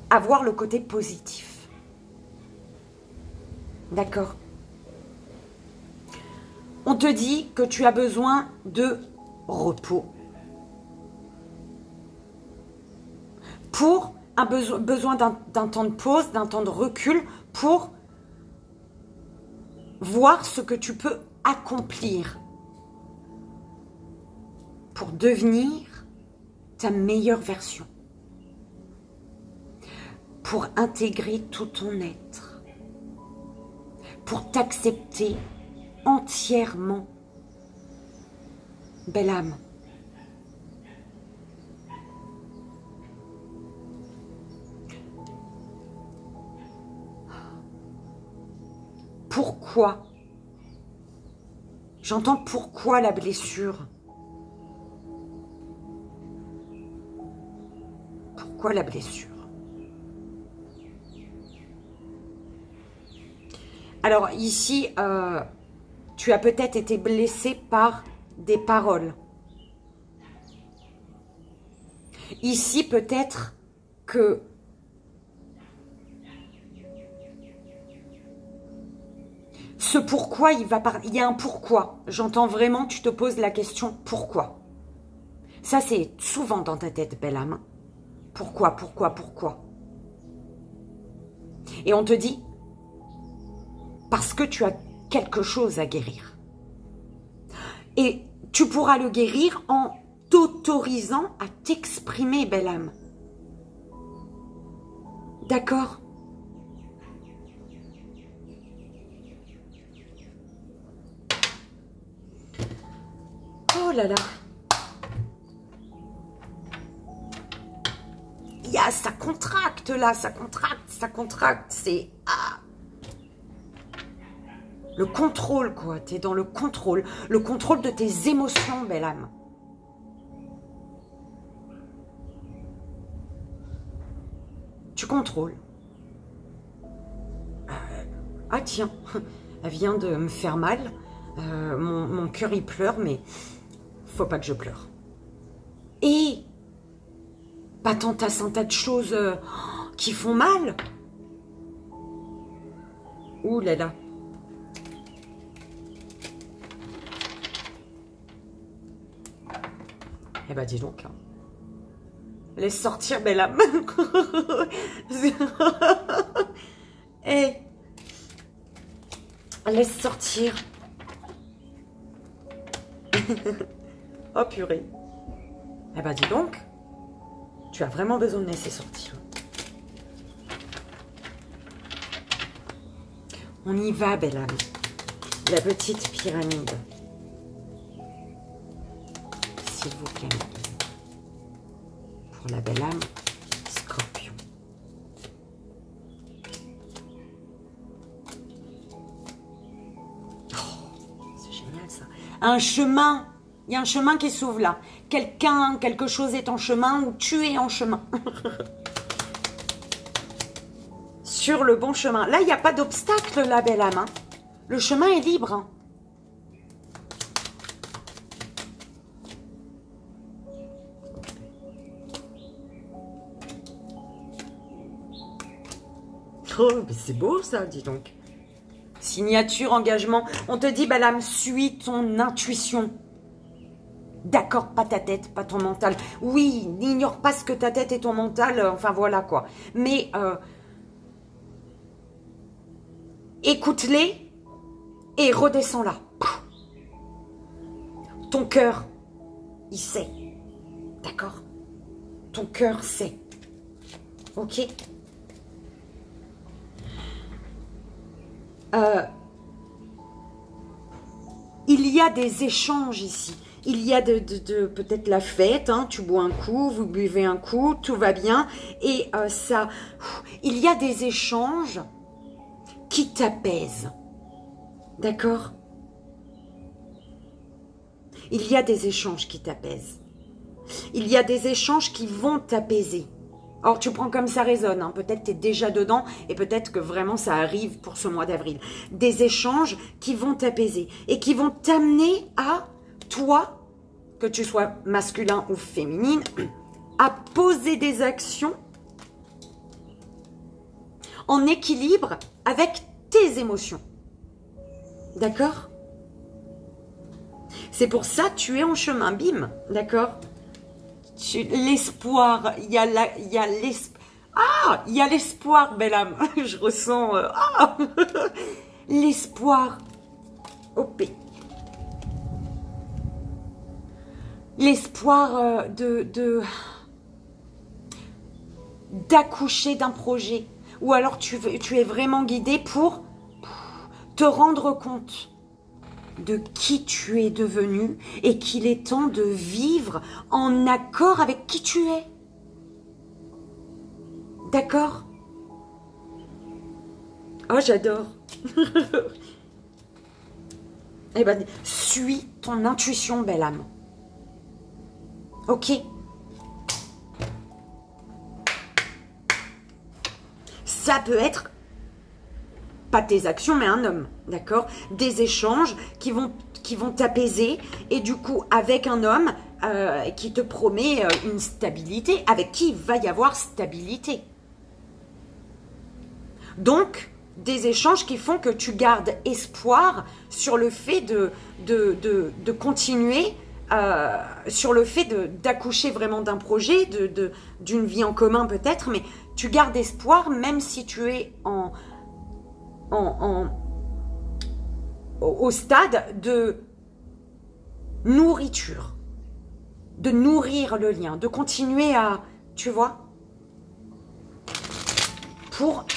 à voir le côté positif. D'accord? On te dit que tu as besoin de repos. Pour besoin d'un temps de pause, d'un temps de recul pour voir ce que tu peux accomplir pour devenir ta meilleure version, pour intégrer tout ton être, pour t'accepter entièrement, belle âme. Pourquoi? J'entends pourquoi la blessure. Pourquoi la blessure? Alors ici, tu as peut-être été blessé par des paroles. Ici, peut-être que ce pourquoi, il y a un pourquoi. J'entends vraiment, tu te poses la question pourquoi. Ça, c'est souvent dans ta tête, belle âme. Pourquoi? Et on te dit, parce que tu as quelque chose à guérir. Et tu pourras le guérir en t'autorisant à t'exprimer, belle âme. D'accord? Oh là là. Ça contracte là, ça contracte. C'est le contrôle, quoi. Tu es dans le contrôle de tes émotions, belle âme. Tu contrôles. Ah tiens, elle vient de me faire mal. Mon cœur il pleure, mais faut pas que je pleure. Et pas tant un tas de choses qui font mal. Ouh là là. Eh ben dis donc. Laisse sortir, belle âme. Eh. Laisse sortir. Oh purée. Eh ben dis donc. Tu as vraiment besoin de laisser sortir. On y va, belle âme. La petite pyramide. S'il vous plaît. Pour la belle âme, Scorpion. Oh, c'est génial ça. Un chemin. Il y a un chemin qui s'ouvre là. Quelque chose est en chemin ou tu es en chemin. Sur le bon chemin. Là, il n'y a pas d'obstacle, la belle âme. Hein. Le chemin est libre. Hein. Oh, mais c'est beau ça, dis donc. Signature, engagement. On te dit, belle âme, suis ton intuition. D'accord, pas ta tête, pas ton mental. Oui, n'ignore pas ce que ta tête et ton mental, enfin voilà quoi. Mais écoute-les et redescends là. Ton cœur, il sait. D'accord? Ton cœur sait. Ok? Il y a des échanges ici. Il y a peut-être la fête, hein, tu bois un coup, vous buvez un coup, tout va bien. Et ça, il y a des échanges qui t'apaisent. D'accord? Il y a des échanges qui t'apaisent. Il y a des échanges qui vont t'apaiser. Or, tu prends comme ça résonne, hein. Peut-être tu es déjà dedans et peut-être que vraiment ça arrive pour ce mois d'avril. Des échanges qui vont t'apaiser et qui vont t'amener à toi, que tu sois masculin ou féminine, à poser des actions en équilibre avec tes émotions. D'accord? C'est pour ça que tu es en chemin, bim, d'accord? L'espoir, il y a l'espoir. Ah, il y a l'espoir, belle âme. Je ressens l'espoir. OP. L'espoir d'accoucher d'un projet. Ou alors tu es vraiment guidé pour te rendre compte de qui tu es devenu et qu'il est temps de vivre en accord avec qui tu es. D'accord? Oh, j'adore. Eh ben, suis ton intuition, belle âme. Ok? Ça peut être pas tes actions, mais un homme, d'accord? Des échanges qui vont t'apaiser et du coup, avec un homme qui te promet une stabilité, avec qui il va y avoir stabilité. Donc, des échanges qui font que tu gardes espoir sur le fait de continuer, sur le fait d'accoucher vraiment d'un projet, d'une vie en commun peut-être, mais tu gardes espoir même si tu es au stade de nourriture, de nourrir le lien, de continuer à, tu vois, pour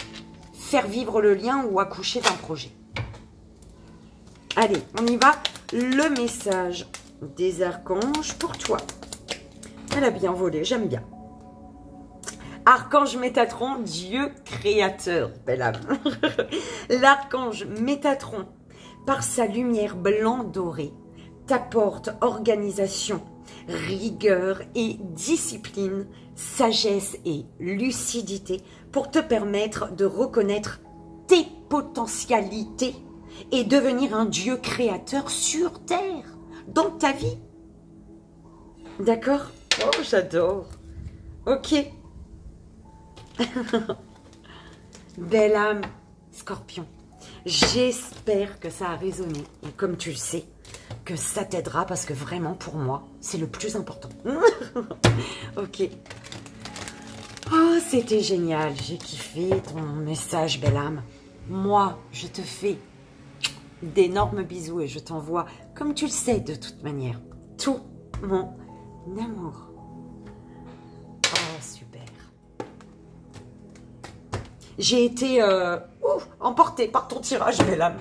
faire vivre le lien ou accoucher d'un projet. Allez, on y va. Le message des archanges pour toi. Elle a bien volé, j'aime bien. Archange Métatron, Dieu créateur, belle âme. L'archange Métatron, par sa lumière blanc dorée, t'apporte organisation, rigueur et discipline, sagesse et lucidité pour te permettre de reconnaître tes potentialités et devenir un Dieu créateur sur Terre, dans ta vie. D'accord? Oh, j'adore. Ok. Belle âme, Scorpion. J'espère que ça a résonné. Et comme tu le sais, que ça t'aidera parce que vraiment, pour moi, c'est le plus important. Ok. Oh, c'était génial. J'ai kiffé ton message, belle âme. Moi, je te fais d'énormes bisous et je t'envoie, comme tu le sais de toute manière, tout mon amour. Oh, super. J'ai été emportée par ton tirage, belle âme.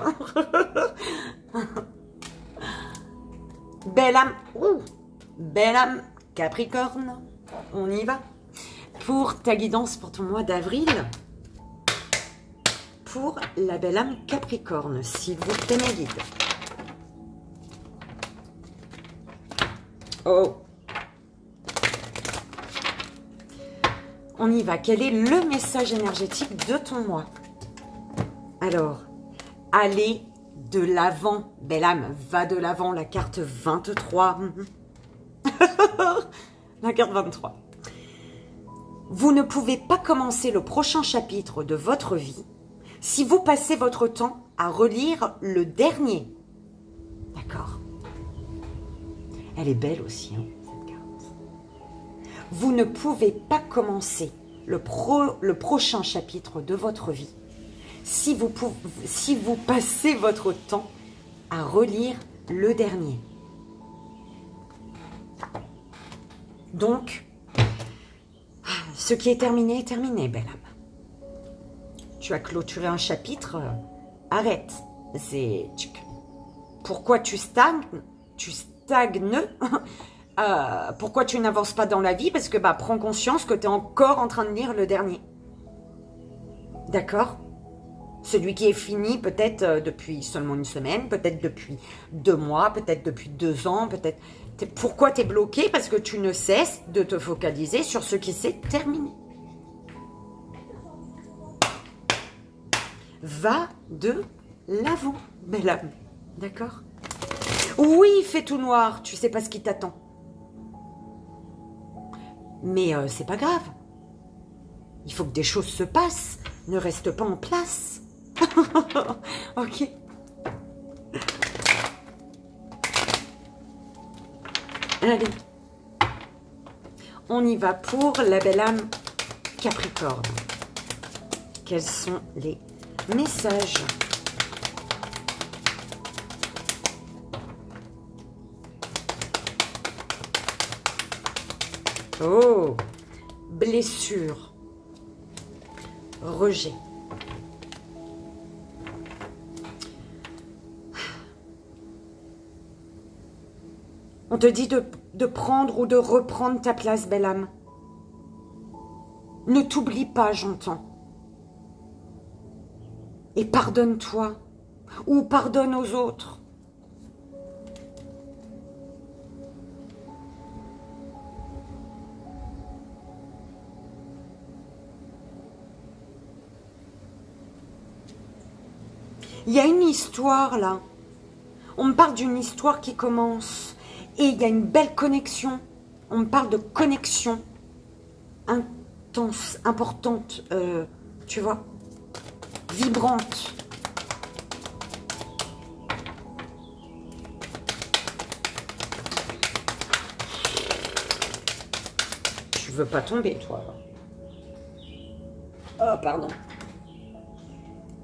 Belle âme. Belle âme Capricorne. On y va. Pour ta guidance pour ton mois d'avril. Pour la belle âme Capricorne, s'il vous plaît, mes guides. Oh. On y va. Quel est le message énergétique de ton mois? Alors, allez de l'avant. Belle âme, va de l'avant. La carte 23. La carte 23. Vous ne pouvez pas commencer le prochain chapitre de votre vie si vous passez votre temps à relire le dernier. D'accord? Elle est belle aussi, hein, cette carte. Vous ne pouvez pas commencer le prochain chapitre de votre vie si vous passez votre temps à relire le dernier. Donc, ce qui est terminé, belle âme. Tu as clôturé un chapitre, arrête. Pourquoi tu stagnes? Pourquoi tu n'avances pas dans la vie? Parce que prends conscience que tu es encore en train de lire le dernier. D'accord? Celui qui est fini peut-être depuis seulement une semaine, peut-être depuis 2 mois, peut-être depuis 2 ans, peut-être... Pourquoi tu es bloqué? Parce que tu ne cesses de te focaliser sur ce qui s'est terminé. Va de l'avant, belle âme. D'accord? Oui, il fait tout noir, tu sais pas ce qui t'attend. Mais c'est pas grave. Il faut que des choses se passent. Ne reste pas en place. Ok. Allez. On y va pour la belle âme Capricorne. Quels sont les messages? Oh, blessure, rejet. On te dit de prendre ou de reprendre ta place, belle âme. Ne t'oublie pas, j'entends. Et pardonne-toi ou pardonne aux autres. Il y a une histoire là. On me parle d'une histoire qui commence. Et il y a une belle connexion. On me parle de connexion intense, importante, tu vois, vibrante. Tu veux pas tomber, toi. Oh, pardon.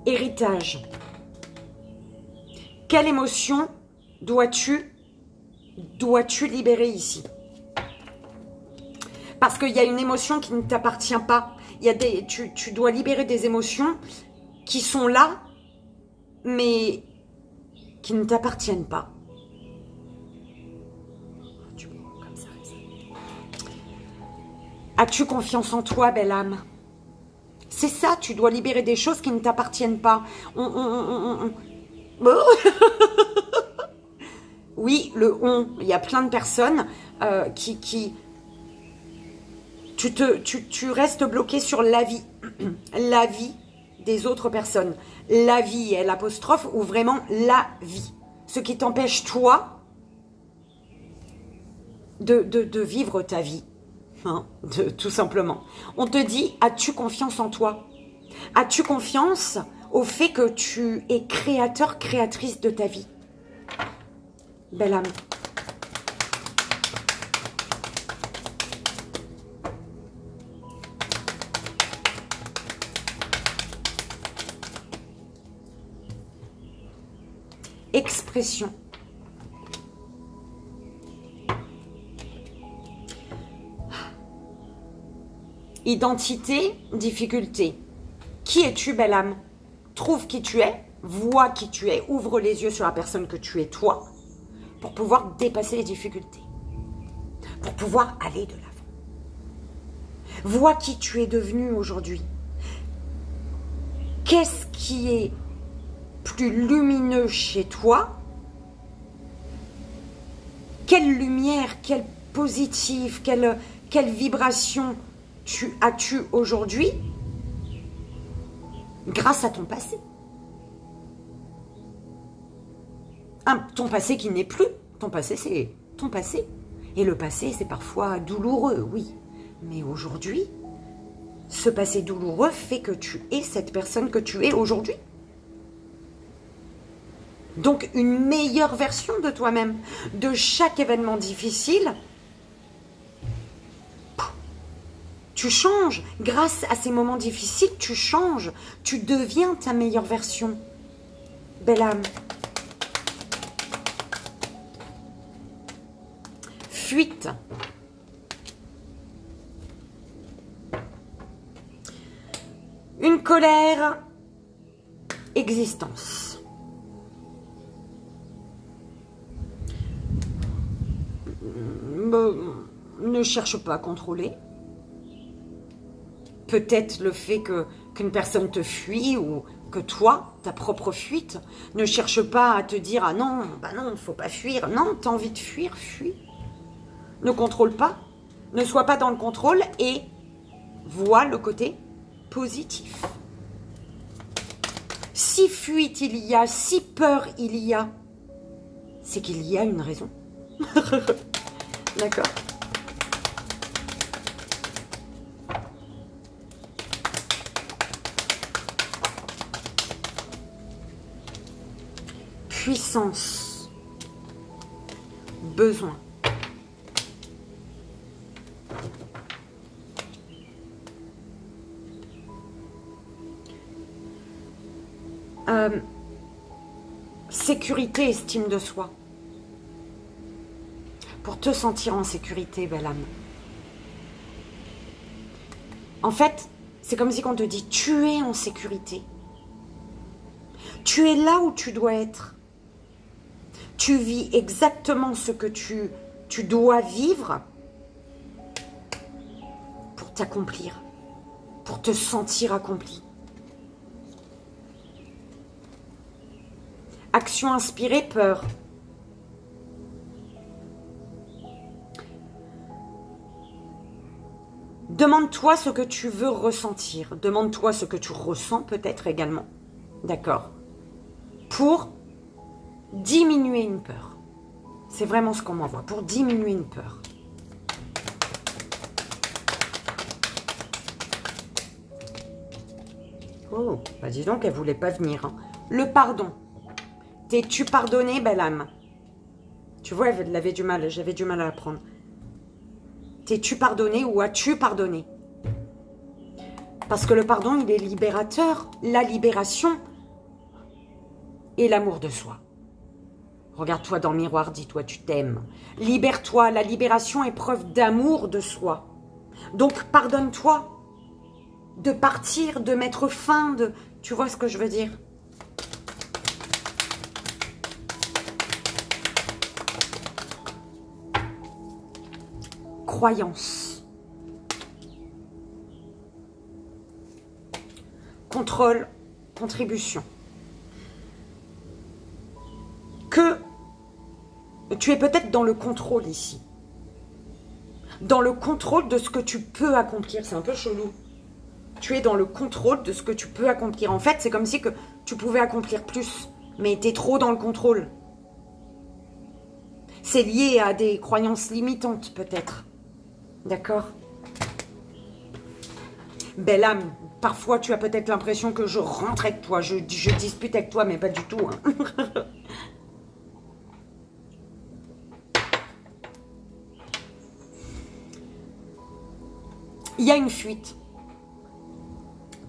Héritage. Quelle émotion dois-tu libérer ici? Parce qu'il y a une émotion qui ne t'appartient pas. Tu dois libérer des émotions qui sont là, mais qui ne t'appartiennent pas. As-tu confiance en toi, belle âme? C'est ça, tu dois libérer des choses qui ne t'appartiennent pas. Oui, le on. Il y a plein de personnes tu restes bloqué sur la vie. La vie des autres personnes. La vie, l'apostrophe, ou vraiment la vie. Ce qui t'empêche, toi, de vivre ta vie. Hein, tout simplement. On te dit, as-tu confiance en toi? As-tu confiance au fait que tu es créateur, créatrice de ta vie? Belle âme. Expression. Identité, difficulté. Qui es-tu, belle âme? Trouve qui tu es, vois qui tu es, ouvre les yeux sur la personne que tu es, toi, pour pouvoir dépasser les difficultés, pour pouvoir aller de l'avant. Vois qui tu es devenu aujourd'hui. Qu'est-ce qui est plus lumineux chez toi? Quelle lumière, quelle positive, quelle vibration as-tu aujourd'hui grâce à ton passé? Ton passé qui n'est plus. Ton passé, c'est ton passé. Et le passé, c'est parfois douloureux, oui. Mais aujourd'hui, ce passé douloureux fait que tu es cette personne que tu es aujourd'hui. Donc, une meilleure version de toi-même. De chaque événement difficile, tu changes. Grâce à ces moments difficiles, tu changes. Tu deviens ta meilleure version. Belle âme. Fuite. Une colère. Existence. Ne cherche pas à contrôler. Peut-être le fait qu'une personne te fuit ou que toi, ta propre fuite, ne cherche pas à te dire « Ah non, bah non, faut pas fuir. » Non, tu as envie de fuir, fuis. Ne contrôle pas. Ne sois pas dans le contrôle et vois le côté positif. Si fuite il y a, si peur il y a, c'est qu'il y a une raison. D'accord? Puissance. Besoin. Sécurité, estime de soi. Pour te sentir en sécurité, belle âme. En fait, c'est comme si on te dit, tu es en sécurité. Tu es là où tu dois être. Tu vis exactement ce que tu dois vivre pour t'accomplir, pour te sentir accompli. Action inspirée, peur. Demande-toi ce que tu veux ressentir. Demande-toi ce que tu ressens peut-être également. D'accord? Pour diminuer une peur. C'est vraiment ce qu'on m'envoie. Pour diminuer une peur. Oh, bah dis donc, elle voulait pas venir. Hein. Le pardon. T'es-tu pardonné, belle âme? Tu vois, elle avait du mal, j'avais du mal à la prendre. T'es-tu pardonné ou as-tu pardonné? Parce que le pardon, il est libérateur. La libération et l'amour de soi. Regarde-toi dans le miroir, dis-toi, tu t'aimes. Libère-toi. La libération est preuve d'amour de soi. Donc, pardonne-toi de partir, de mettre fin, de... Tu vois ce que je veux dire? Croyance. Contrôle, contribution. Que tu es peut-être dans le contrôle ici. Dans le contrôle de ce que tu peux accomplir. C'est un peu chelou. Tu es dans le contrôle de ce que tu peux accomplir. En fait, c'est comme si que tu pouvais accomplir plus. Mais tu es trop dans le contrôle. C'est lié à des croyances limitantes, peut-être. D'accord? Belle âme, parfois tu as peut-être l'impression que je rentre avec toi, je dispute avec toi, mais pas du tout. Hein. Il y a une fuite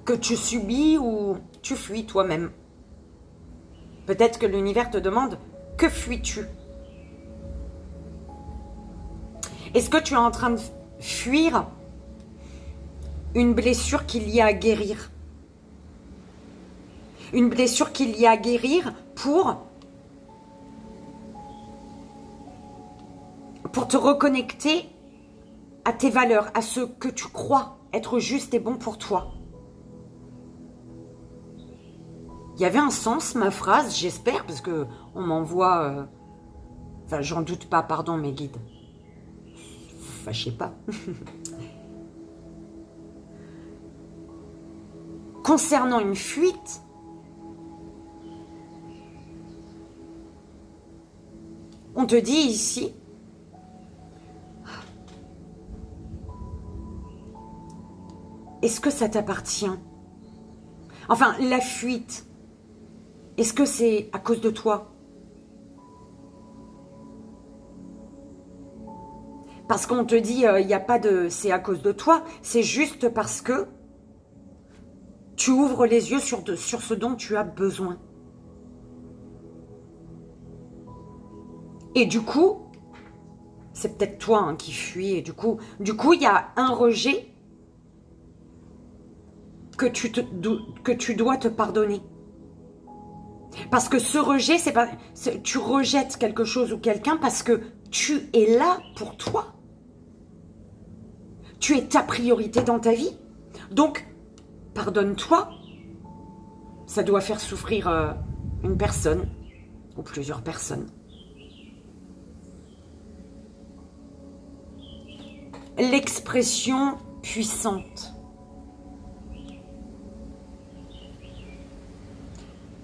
que tu subis ou tu fuis toi-même. Peut-être que l'univers te demande, que fuis-tu? Est-ce que tu es en train de fuir une blessure qu'il y a à guérir? Une blessure qu'il y a à guérir pour te reconnecter à tes valeurs, à ce que tu crois être juste et bon pour toi. Il y avait un sens, ma phrase, j'espère, parce que on m'envoie... Enfin, j'en doute pas, pardon mes guides. Fâchez pas. Concernant une fuite, on te dit ici, est-ce que ça t'appartient? Enfin, la fuite, est-ce que c'est à cause de toi? Parce qu'on te dit, il n'y a pas de... C'est à cause de toi. C'est juste parce que tu ouvres les yeux sur ce dont tu as besoin. Et du coup, c'est peut-être toi hein, qui fuis. Et du coup, il y a un rejet que tu dois te pardonner. Parce que ce rejet, c'est pas... Tu rejettes quelque chose ou quelqu'un parce que tu es là pour toi. Tu es ta priorité dans ta vie. Donc, pardonne-toi. Ça doit faire souffrir une personne ou plusieurs personnes. L'expression puissante.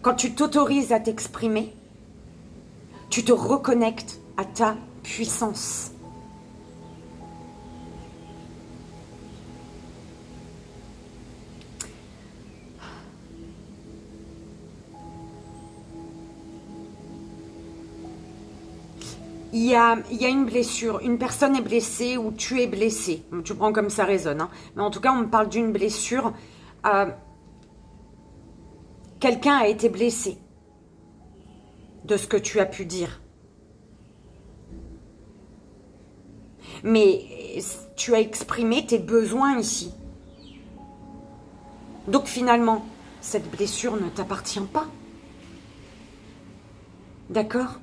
Quand tu t'autorises à t'exprimer, tu te reconnectes à ta puissance. Il y a une blessure, une personne est blessée ou tu es blessé. Tu prends comme ça résonne. Hein. Mais en tout cas, on me parle d'une blessure. Quelqu'un a été blessé de ce que tu as pu dire. Mais tu as exprimé tes besoins ici. Donc finalement, cette blessure ne t'appartient pas. D'accord ?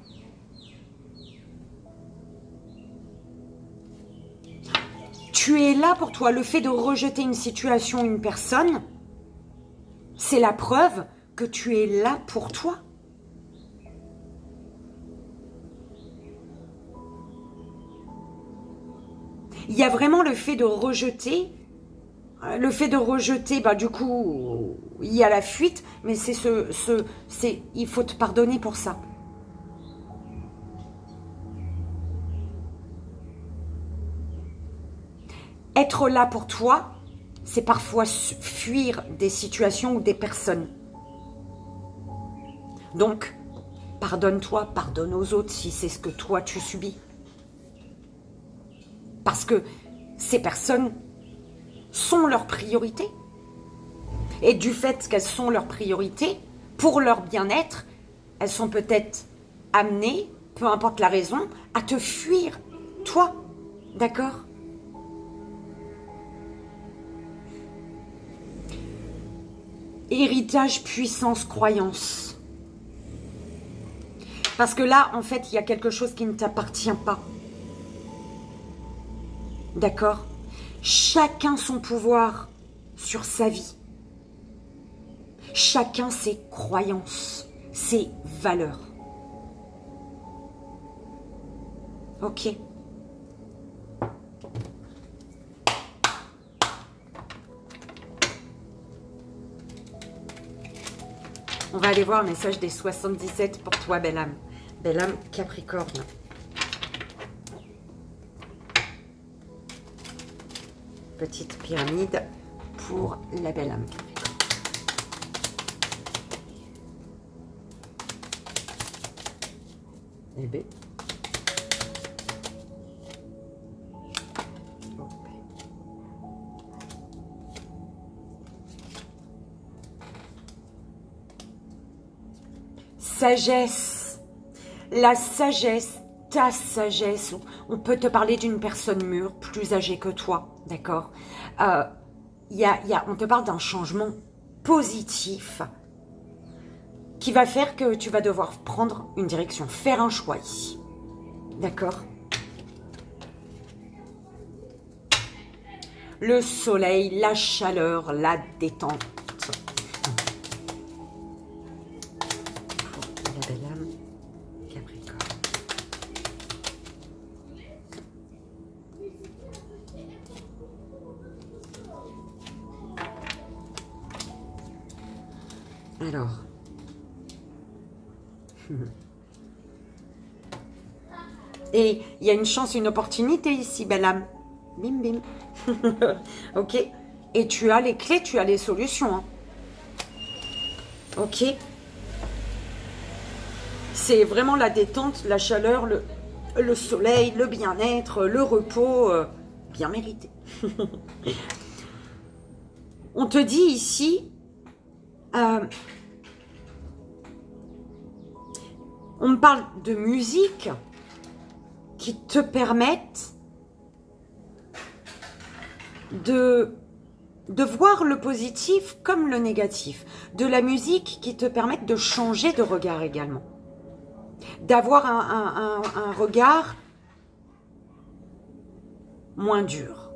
Tu es là pour toi. Le fait de rejeter une situation, une personne, c'est la preuve que tu es là pour toi. Il y a vraiment le fait de rejeter. Le fait de rejeter, bah du coup, il y a la fuite, mais c'est il faut te pardonner pour ça. Être là pour toi, c'est parfois fuir des situations ou des personnes. Donc, pardonne-toi, pardonne aux autres si c'est ce que toi tu subis. Parce que ces personnes sont leur priorité. Et du fait qu'elles sont leur priorité, pour leur bien-être, elles sont peut-être amenées, peu importe la raison, à te fuir, toi. D'accord ? Héritage, puissance, croyance. Parce que là, en fait, il y a quelque chose qui ne t'appartient pas. D'accord ? Chacun son pouvoir sur sa vie. Chacun ses croyances, ses valeurs. Ok. On va aller voir le message des 77 pour toi, belle âme. Belle âme Capricorne. Petite pyramide pour la belle âme Capricorne. Eh bien. Sagesse, la sagesse, ta sagesse. On peut te parler d'une personne mûre, plus âgée que toi, d'accord ? On te parle d'un changement positif qui va faire que tu vas devoir prendre une direction, faire un choix ici, d'accord ? Le soleil, la chaleur, la détente. Alors, et il y a une chance, une opportunité ici, belle âme. Bim, bim. Ok. Et tu as les clés, tu as les solutions. Hein. Ok. C'est vraiment la détente, la chaleur, le soleil, le bien-être, le repos, bien mérité. On te dit ici, on me parle de musique qui te permettent de voir le positif comme le négatif. De la musique qui te permettent de changer de regard également. D'avoir un regard moins dur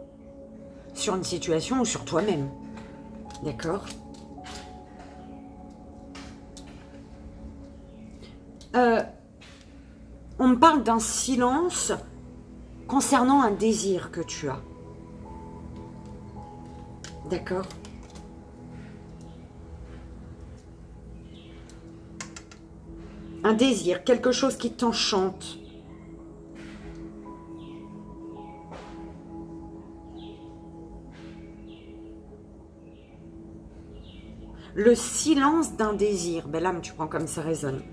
sur une situation ou sur toi-même. D'accord? On me parle d'un silence concernant un désir que tu as. D'accord? Un désir, quelque chose qui t'enchante. Le silence d'un désir. Ben là, tu prends comme ça résonne.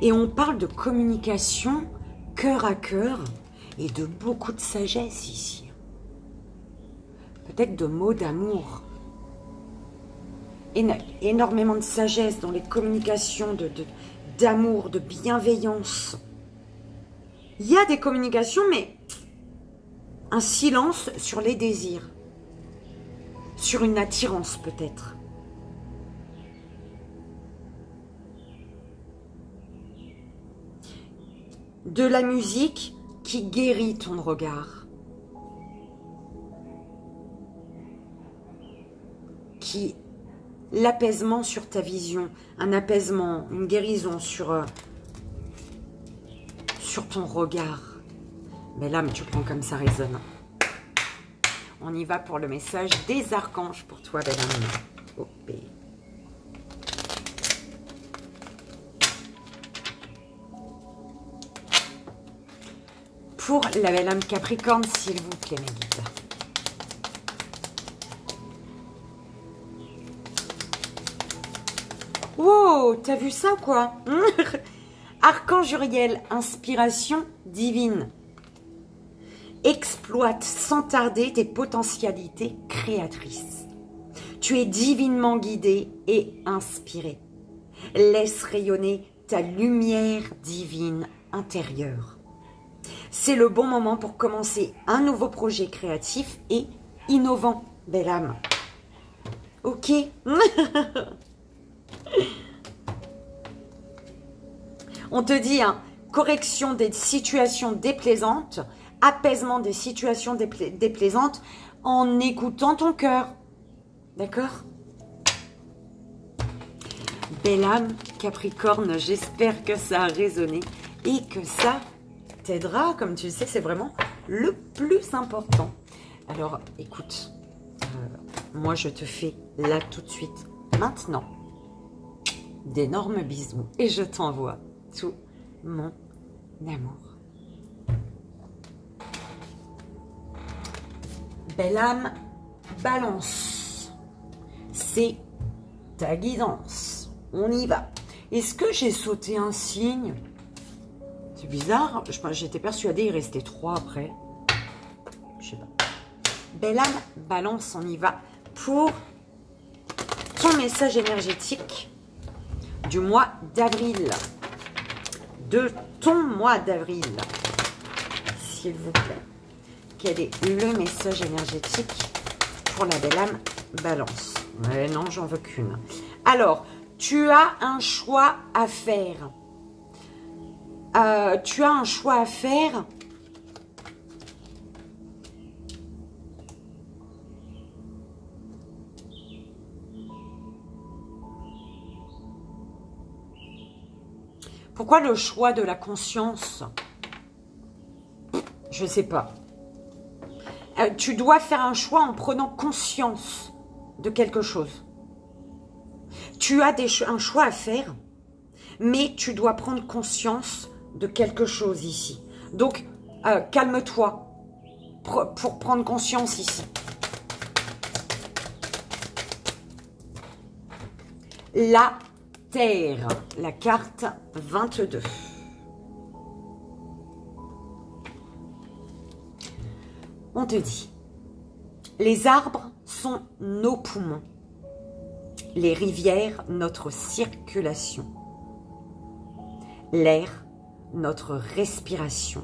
Et on parle de communication cœur à cœur et de beaucoup de sagesse ici. Peut-être de mots d'amour. Énormément de sagesse dans les communications d'amour, de bienveillance. Il y a des communications, mais un silence sur les désirs. Sur une attirance peut-être. De la musique qui guérit ton regard. Qui l'apaisement sur ta vision, un apaisement, une guérison sur ton regard. Mais là, tu prends comme ça résonne. On y va pour le message des archanges pour toi, belle âme. Ok. Pour la belle âme Capricorne, s'il vous plaît, mes guides. Wow, t'as vu ça ou quoi? Archange Uriel, inspiration divine. Exploite sans tarder tes potentialités créatrices. Tu es divinement guidé et inspiré. Laisse rayonner ta lumière divine intérieure. C'est le bon moment pour commencer un nouveau projet créatif et innovant, belle âme. Ok. On te dit, hein, correction des situations déplaisantes, apaisement des situations déplaisantes en écoutant ton cœur. D'accord? Belle âme Capricorne, j'espère que ça a résonné et que ça t'aidera. Comme tu le sais, c'est vraiment le plus important. Alors, écoute, moi je te fais là tout de suite, maintenant, d'énormes bisous et je t'envoie tout mon amour. Belle âme Balance, c'est ta guidance. On y va. Est-ce que j'ai sauté un signe? C'est bizarre. J'étais persuadée il restait 3 après. Je sais pas. Belle âme Balance, on y va pour ton message énergétique du mois d'avril. De ton mois d'avril, s'il vous plaît. Quel est le message énergétique pour la belle âme Balance? Ouais, non, j'en veux qu'une. Alors, tu as un choix à faire. Tu as un choix à faire. Pourquoi le choix de la conscience? Je ne sais pas. Tu dois faire un choix en prenant conscience de quelque chose. Tu as un choix à faire, mais tu dois prendre conscience de quelque chose ici. Donc, calme-toi pour prendre conscience ici. La Terre, la carte 22. On te dit, les arbres sont nos poumons, les rivières notre circulation, l'air notre respiration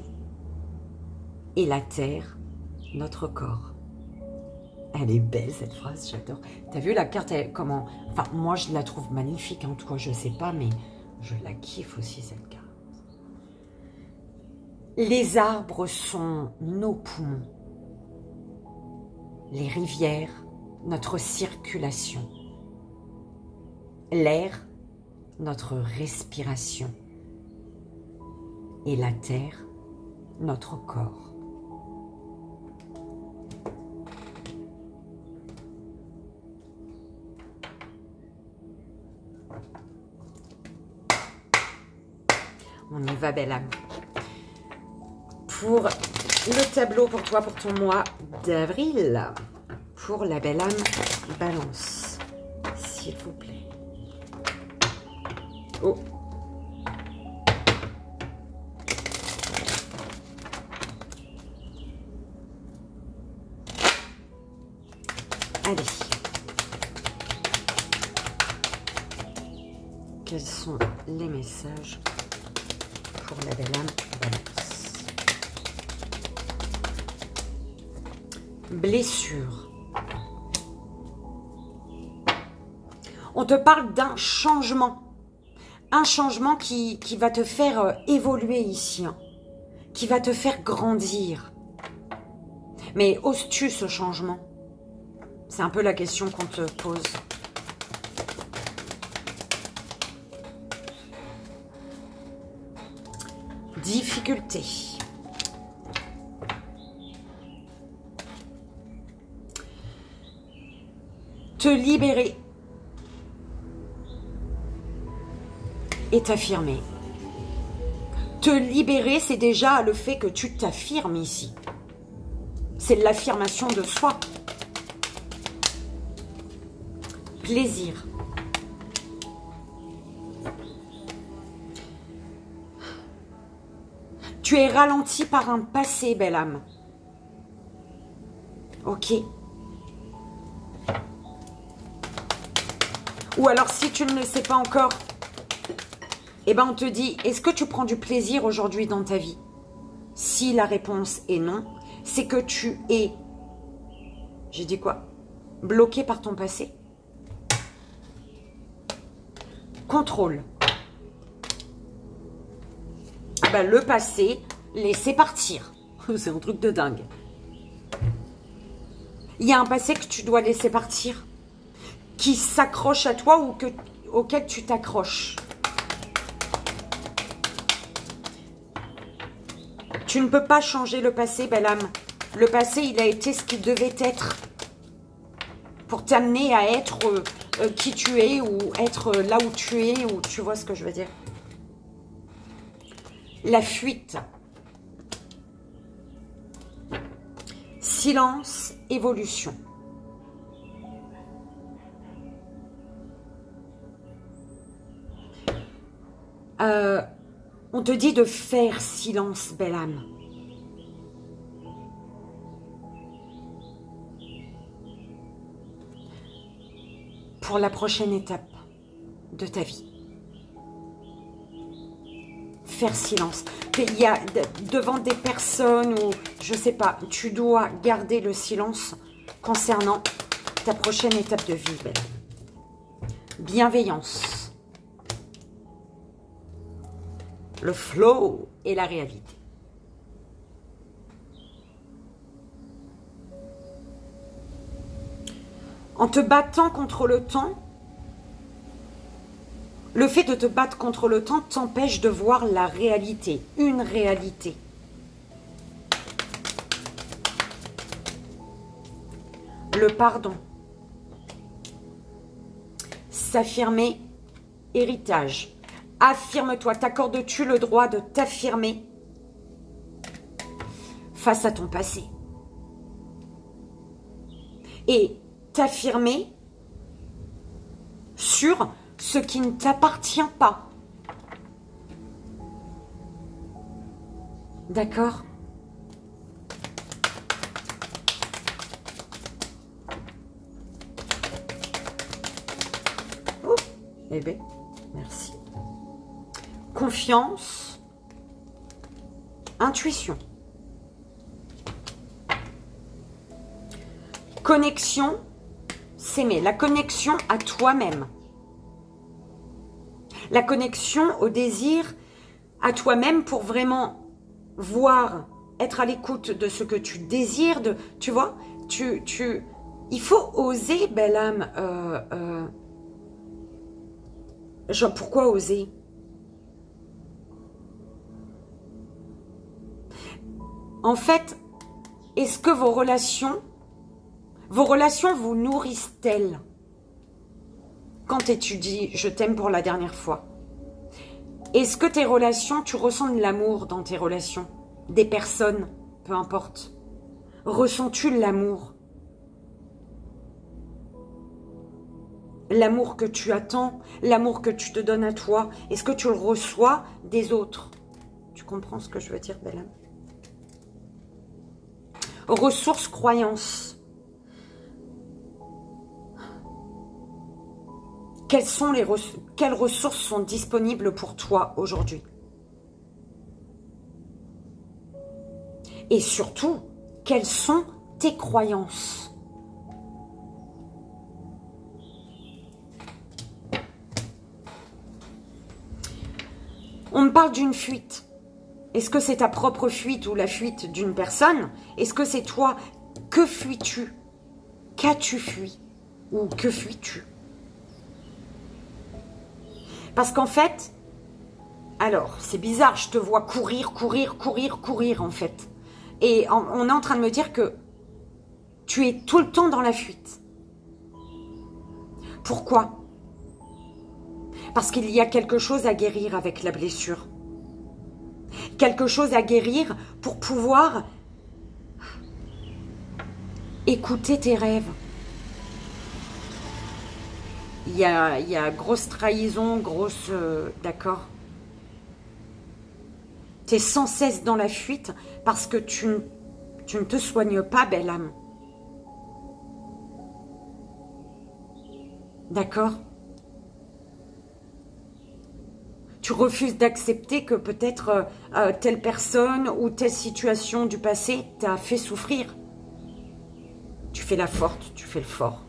et la terre notre corps. Elle est belle cette phrase, j'adore. T'as vu la carte, comment... Enfin, moi je la trouve magnifique, en tout cas je sais pas, mais je la kiffe aussi cette carte. Les arbres sont nos poumons, les rivières notre circulation, l'air notre respiration et la terre notre corps. On y va, belle âme. Pour le tableau pour toi, pour ton mois d'avril, pour la belle âme Balance, s'il vous plaît. Oh. Allez. Quels sont les messages pour la belle âme Balance? Blessure. On te parle d'un changement. Un changement qui va te faire évoluer ici. Hein, qui va te faire grandir. Mais oses-tu ce changement? C'est un peu la question qu'on te pose. Difficulté. Te libérer et t'affirmer. Te libérer, c'est déjà le fait que tu t'affirmes ici. C'est l'affirmation de soi. Plaisir. Tu es ralenti par un passé, belle âme. Ok. Ou alors, si tu ne le sais pas encore, eh ben on te dit, est-ce que tu prends du plaisir aujourd'hui dans ta vie? Si la réponse est non, c'est que tu es, j'ai dit quoi? Bloqué par ton passé. Contrôle. Ah ben, le passé, laissez partir. C'est un truc de dingue. Il y a un passé que tu dois laisser partir, qui s'accroche à toi ou auquel tu t'accroches. Tu ne peux pas changer le passé, belle âme. Le passé, il a été ce qu'il devait être pour t'amener à être qui tu es ou être là où tu es, ou tu vois ce que je veux dire. La fuite. Silence, évolution. On te dit de faire silence, belle âme. Pour la prochaine étape de ta vie. Faire silence. Il y a devant des personnes ou je sais pas, tu dois garder le silence concernant ta prochaine étape de vie, belle âme. Bienveillance. Le flow et la réalité. En te battant contre le temps, le fait de te battre contre le temps t'empêche de voir la réalité, une réalité. Le pardon. S'affirmer, héritage. Affirme-toi, t'accordes-tu le droit de t'affirmer face à ton passé? Et t'affirmer sur ce qui ne t'appartient pas. D'accord? Eh bien, merci. Confiance, intuition. Connexion, s'aimer. La connexion à toi-même. La connexion au désir à toi-même pour vraiment voir, être à l'écoute de ce que tu désires, tu vois, il faut oser, belle âme. Pourquoi oser? En fait, est-ce que vos relations vous nourrissent-elles? Quand tu dis « je t'aime pour la dernière fois », est-ce que tes relations, tu ressens de l'amour dans tes relations? Des personnes, peu importe. Ressens-tu l'amour? L'amour que tu attends, l'amour que tu te donnes à toi, est-ce que tu le reçois des autres? Tu comprends ce que je veux dire, belle âme? Ressources, croyances. Quelles ressources sont disponibles pour toi aujourd'hui? Et surtout, quelles sont tes croyances? On me parle d'une fuite. Est-ce que c'est ta propre fuite ou la fuite d'une personne? Est-ce que c'est toi? Que fuis-tu? Qu'as-tu fui? Ou que fuis-tu? Parce qu'en fait, alors, c'est bizarre, je te vois courir en fait. Et on est en train de me dire que tu es tout le temps dans la fuite. Pourquoi? Parce qu'il y a quelque chose à guérir avec la blessure. Quelque chose à guérir pour pouvoir écouter tes rêves. Il y a grosse trahison, grosse... d'accord. Tu es sans cesse dans la fuite parce que tu ne te soignes pas, belle âme. D'accord? Tu refuses d'accepter que peut-être telle personne ou telle situation du passé t'a fait souffrir. Tu fais la forte, tu fais le fort.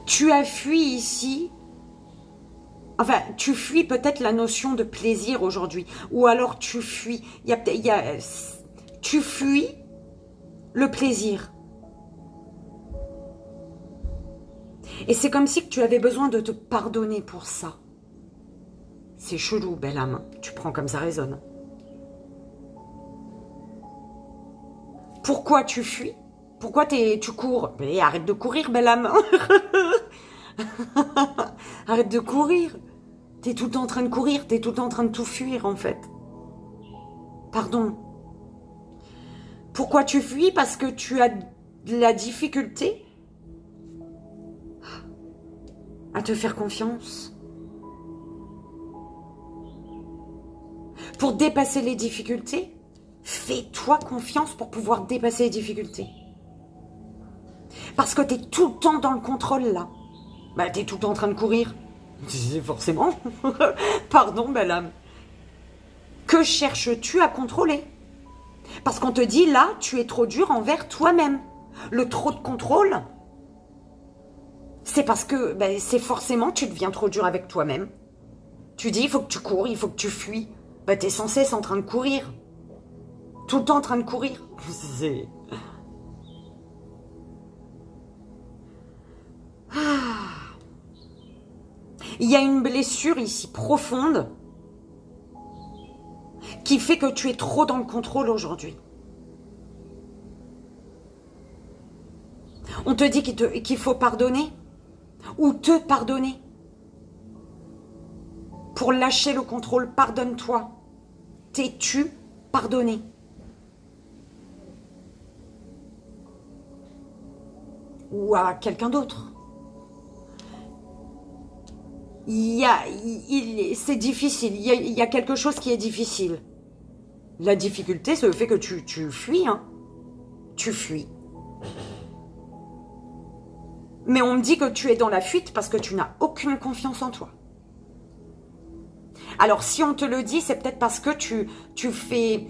Tu as fui ici, enfin, tu fuis peut-être la notion de plaisir aujourd'hui, ou alors tu fuis, tu fuis le plaisir. Et c'est comme si tu avais besoin de te pardonner pour ça. C'est chelou, belle âme, tu prends comme ça résonne. Pourquoi tu fuis? Pourquoi tu cours? Mais arrête de courir, belle âme. Arrête de courir. T'es tout le temps en train de courir. T'es tout le temps en train de tout fuir, en fait. Pardon. Pourquoi tu fuis? Parce que tu as de la difficulté à te faire confiance. Pour dépasser les difficultés, fais-toi confiance pour pouvoir dépasser les difficultés. Parce que tu es tout le temps dans le contrôle, là. Bah, tu es tout le temps en train de courir. Forcément. Pardon, belle âme. Que cherches-tu à contrôler? Parce qu'on te dit, là, tu es trop dur envers toi-même. Le trop de contrôle, c'est parce que c'est forcément tu deviens trop dur avec toi-même. Tu dis, il faut que tu cours, il faut que tu fuis. Bah, tu es sans cesse en train de courir. Tout le temps en train de courir. C'est... Il y a une blessure ici profonde qui fait que tu es trop dans le contrôle aujourd'hui. On te dit qu'il faut pardonner ou te pardonner. Pour lâcher le contrôle, pardonne-toi. T'es-tu pardonné? Ou à quelqu'un d'autre? C'est difficile. Il y a quelque chose qui est difficile. La difficulté, c'est le fait que tu fuis. Hein. tu fuis. Mais on me dit que tu es dans la fuite parce que tu n'as aucune confiance en toi. Alors, si on te le dit, c'est peut-être parce que tu fais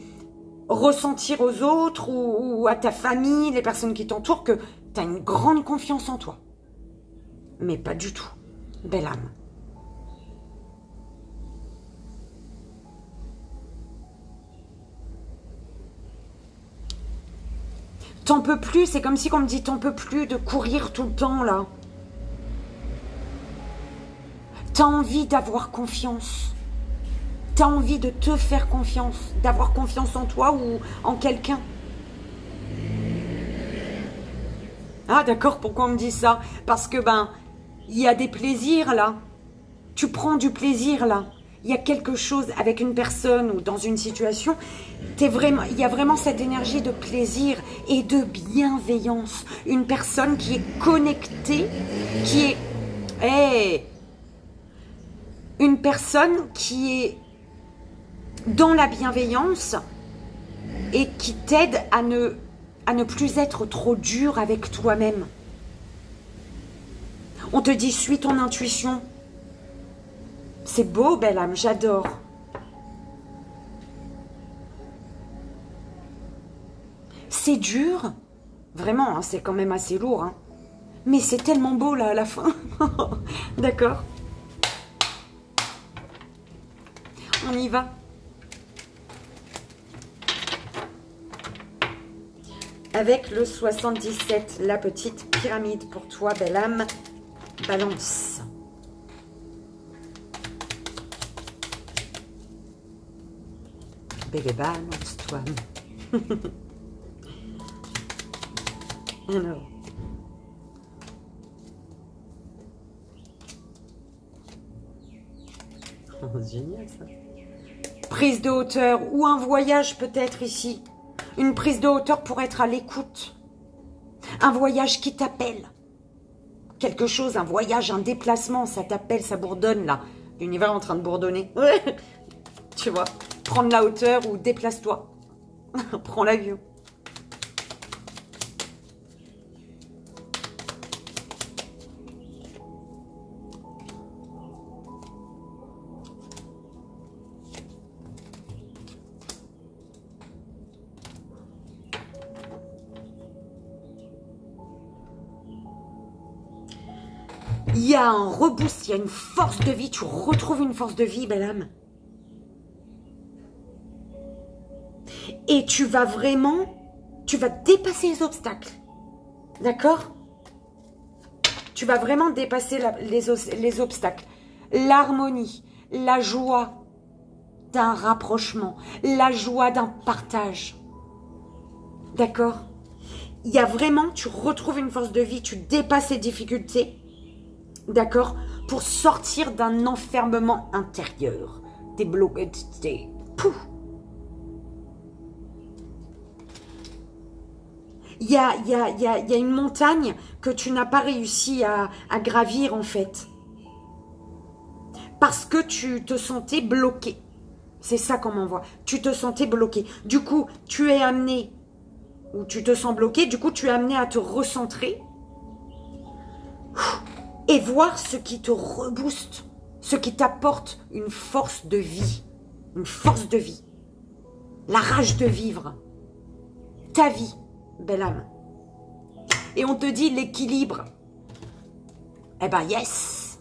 ressentir aux autres ou à ta famille, les personnes qui t'entourent, que tu as une grande confiance en toi. Mais pas du tout, belle âme. T'en peux plus, c'est comme si on me dit t'en peux plus de courir tout le temps là. T'as envie d'avoir confiance. T'as envie de te faire confiance, d'avoir confiance en toi ou en quelqu'un. Ah d'accord, pourquoi on me dit ça? Parce que il y a des plaisirs là. Tu prends du plaisir là. Il y a quelque chose avec une personne ou dans une situation, il y a vraiment cette énergie de plaisir et de bienveillance. Une personne qui est connectée, qui est... une personne qui est dans la bienveillance et qui t'aide à ne plus être trop dur avec toi-même. On te dit, suis ton intuition. C'est beau, belle âme, j'adore. C'est dur, vraiment, hein, c'est quand même assez lourd. Hein. Mais c'est tellement beau là à la fin. D'accord. On y va. Avec le 77, la petite pyramide pour toi, belle âme, Balance. Bébé, balance-toi. Alors. Oh, c'est génial ça. Prise de hauteur ou un voyage peut-être ici. Une prise de hauteur pour être à l'écoute. Un voyage qui t'appelle. Quelque chose, un voyage, un déplacement, ça t'appelle, ça bourdonne là. L'univers est en train de bourdonner. Tu vois, prendre la hauteur ou déplace-toi. Prends l'avion. Il y a un reboost, il y a une force de vie. Tu retrouves une force de vie, belle âme. Et tu vas dépasser les obstacles. D'accord? Tu vas vraiment dépasser les obstacles. L'harmonie, la joie d'un rapprochement, la joie d'un partage. D'accord? Il y a vraiment, tu retrouves une force de vie, tu dépasses les difficultés. D'accord? Pour sortir d'un enfermement intérieur. T'es bloqué, pouf. Il y a une montagne que tu n'as pas réussi à gravir en fait. Parce que tu te sentais bloqué. C'est ça qu'on m'envoie. Tu te sentais bloqué. Du coup, tu es amené, ou tu te sens bloqué, du coup tu es amené à te recentrer. Et voir ce qui te rebooste, ce qui t'apporte une force de vie. Une force de vie. La rage de vivre. Ta vie, belle âme. Et on te dit l'équilibre. Eh ben yes.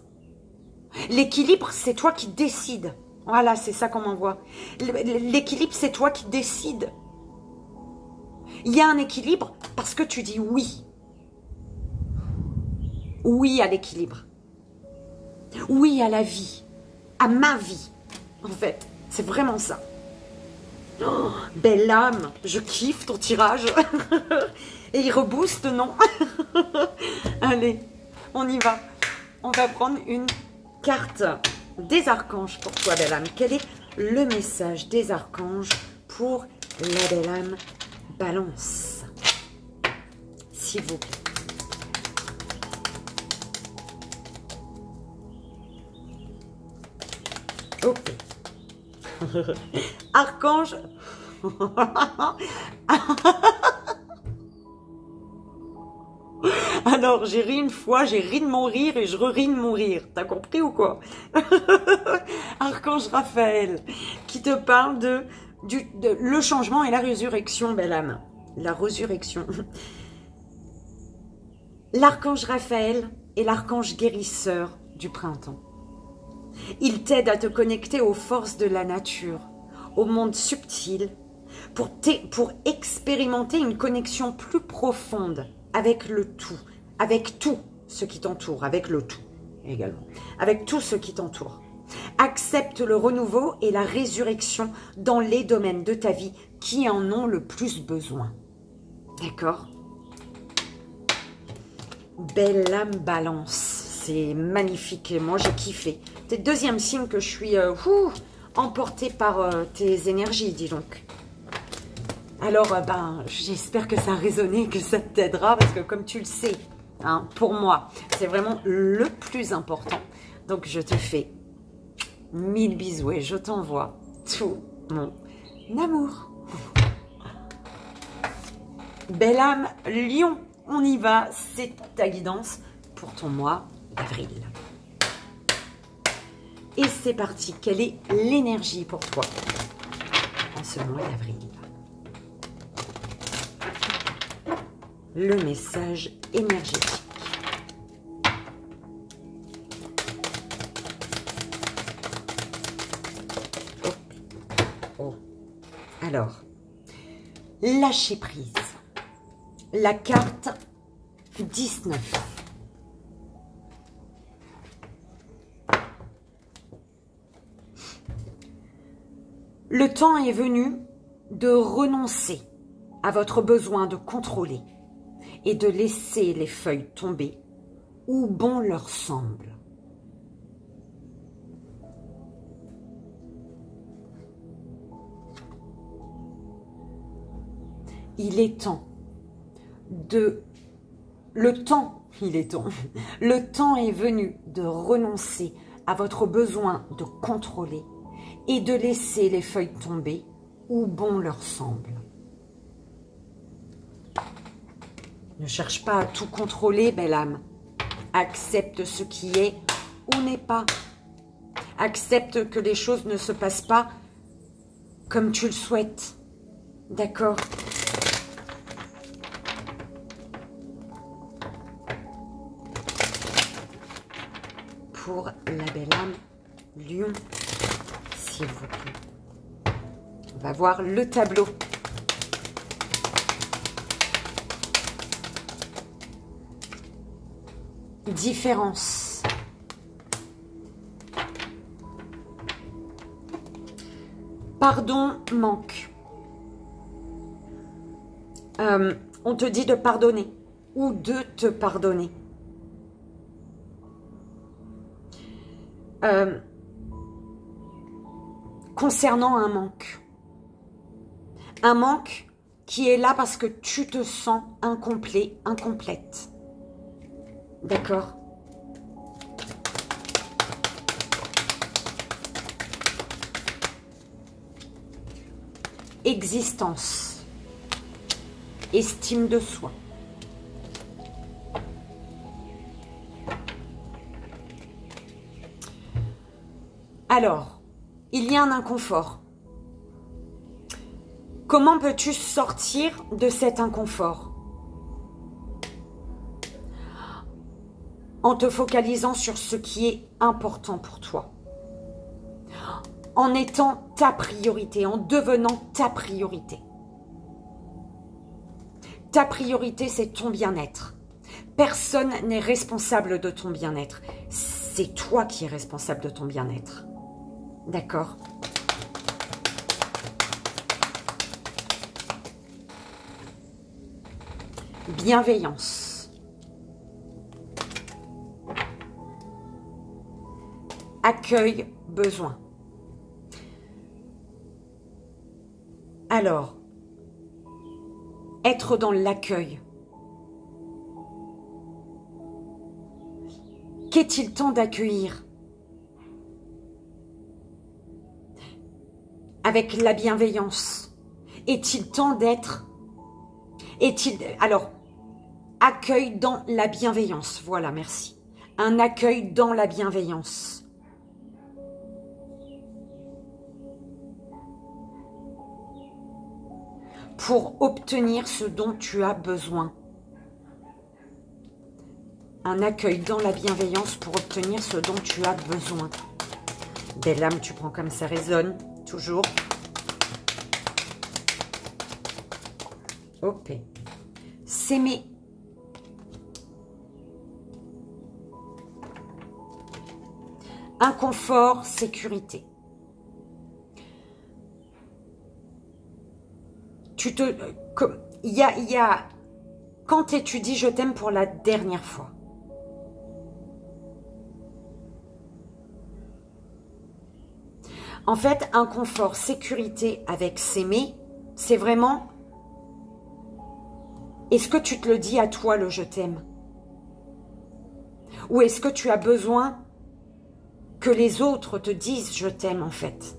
L'équilibre, c'est toi qui décides. Voilà, c'est ça qu'on m'envoie. L'équilibre, c'est toi qui décides. Il y a un équilibre parce que tu dis oui. Oui à l'équilibre. Oui à la vie. À ma vie. En fait, c'est vraiment ça. Oh, belle âme. Je kiffe ton tirage. Et il rebooste, non? Allez, on y va. On va prendre une carte des archanges pour toi, belle âme. Quel est le message des archanges pour la belle âme Balance? S'il vous plaît. Ok. Archange. Alors, j'ai ri une fois, j'ai ri de mon rire et je re-ris de mon rire. T'as compris ou quoi? Archange Raphaël, qui te parle de le changement et la résurrection, belle âme. La résurrection. L'archange Raphaël est l'archange guérisseur du printemps. Il t'aide à te connecter aux forces de la nature, au monde subtil, pour expérimenter une connexion plus profonde avec le tout, avec tout ce qui t'entoure, avec le tout également, avec tout ce qui t'entoure. Accepte le renouveau et la résurrection dans les domaines de ta vie qui en ont le plus besoin. D'accord? Belle âme Balance, c'est magnifique et moi j'ai kiffé. C'est le deuxième signe que je suis emportée par tes énergies, dis donc. Alors, j'espère que ça a résonné, que ça t'aidera, parce que comme tu le sais, hein, pour moi, c'est vraiment le plus important. Donc, je te fais 1000 bisous et je t'envoie tout mon amour. Belle âme Lion, on y va, c'est ta guidance pour ton mois d'avril. Et c'est parti, quelle est l'énergie pour toi en ce mois d'avril? Le message énergétique. Oh. Alors, lâcher prise. La carte 19. Le temps est venu de renoncer à votre besoin de contrôler et de laisser les feuilles tomber où bon leur semble. Il est temps de... Le temps est venu de renoncer à votre besoin de contrôler et de laisser les feuilles tomber où bon leur semble. Ne cherche pas à tout contrôler, belle âme. Accepte ce qui est ou n'est pas. Accepte que les choses ne se passent pas comme tu le souhaites. D'accord ? Pour la belle âme Lion, s'il vous plaît. On va voir le tableau. Différence. Pardon manque. On te dit de pardonner ou de te pardonner. Concernant un manque. Un manque qui est là parce que tu te sens incomplet, incomplète. D'accord ? Existence. Estime de soi. Alors, il y a un inconfort. Comment peux-tu sortir de cet inconfort ? En te focalisant sur ce qui est important pour toi. En étant ta priorité, en devenant ta priorité. Ta priorité, c'est ton bien-être. Personne n'est responsable de ton bien-être. C'est toi qui es responsable de ton bien-être. D'accord ? Bienveillance. Accueil, besoin. Alors, être dans l'accueil. Qu'est-il temps d'accueillir? Avec la bienveillance. Est-il temps d'être... Alors, accueil dans la bienveillance. Voilà, merci. Un accueil dans la bienveillance. Pour obtenir ce dont tu as besoin. Un accueil dans la bienveillance pour obtenir ce dont tu as besoin. Belle âme, tu prends comme ça résonne, toujours. Ok. S'aimer. Inconfort, sécurité. Quand tu dis je t'aime pour la dernière fois. En fait, inconfort, sécurité avec s'aimer, c'est vraiment, est-ce que tu te le dis à toi le je t'aime? Ou est-ce que tu as besoin que les autres te disent je t'aime en fait?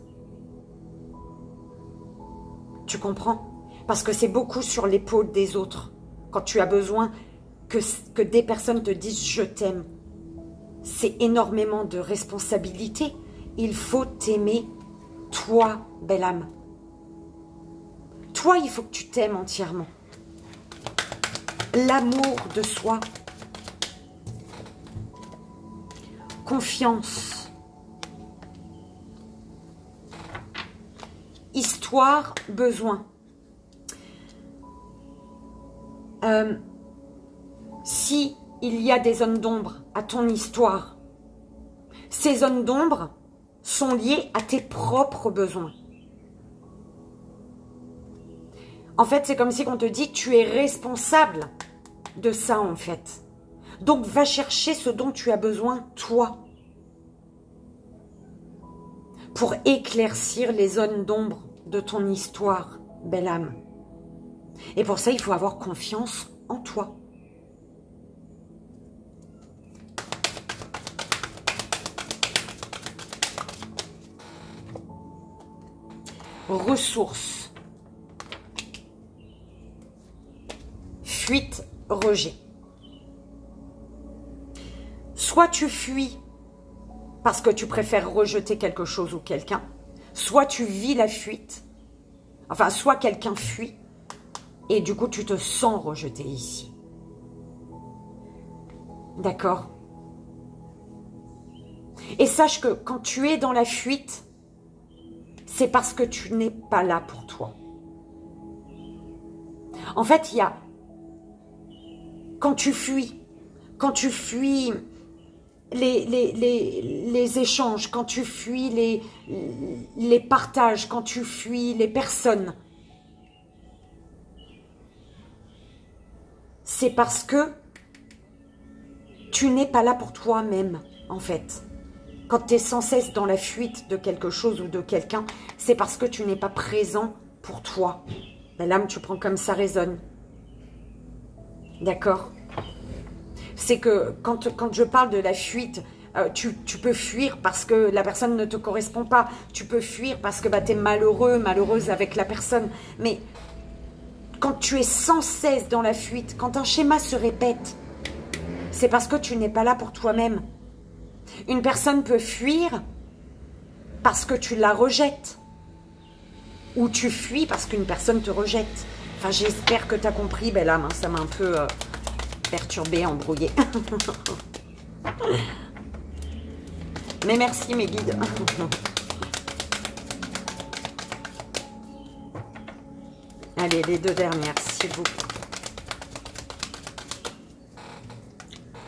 Tu comprends? Parce que c'est beaucoup sur l'épaule des autres. Quand tu as besoin que des personnes te disent je t'aime, c'est énormément de responsabilité. Il faut t'aimer, toi, belle âme. Toi, il faut que tu t'aimes entièrement. L'amour de soi. Confiance. Histoire, besoin. Si il y a des zones d'ombre à ton histoire, ces zones d'ombre sont liées à tes propres besoins. En fait, c'est comme si on te dit tu es responsable de ça en fait. Donc va chercher ce dont tu as besoin toi pour éclaircir les zones d'ombre de ton histoire, belle âme. Et pour ça, il faut avoir confiance en toi. Ressources. Fuite, rejet. Soit tu fuis parce que tu préfères rejeter quelque chose ou quelqu'un, soit tu vis la fuite, enfin, soit quelqu'un fuit, et du coup, tu te sens rejeté ici. D'accord? Et sache que quand tu es dans la fuite, c'est parce que tu n'es pas là pour toi. En fait, il y a... Quand tu fuis les échanges, quand tu fuis les partages, quand tu fuis les personnes, c'est parce que tu n'es pas là pour toi-même, en fait. Quand tu es sans cesse dans la fuite de quelque chose ou de quelqu'un, c'est parce que tu n'es pas présent pour toi. Ben, l'âme, tu prends comme ça résonne. D'accord? C'est que quand je parle de la fuite, tu peux fuir parce que la personne ne te correspond pas. Tu peux fuir parce que tu es malheureux, malheureuse avec la personne. Mais quand tu es sans cesse dans la fuite, quand un schéma se répète, c'est parce que tu n'es pas là pour toi-même. Une personne peut fuir parce que tu la rejettes. Ou tu fuis parce qu'une personne te rejette. Enfin, j'espère que tu as compris, belle âme. Hein, ça m'a un peu perturbée, embrouillée. Mais merci, mes guides. Allez, les deux dernières, s'il vous plaît.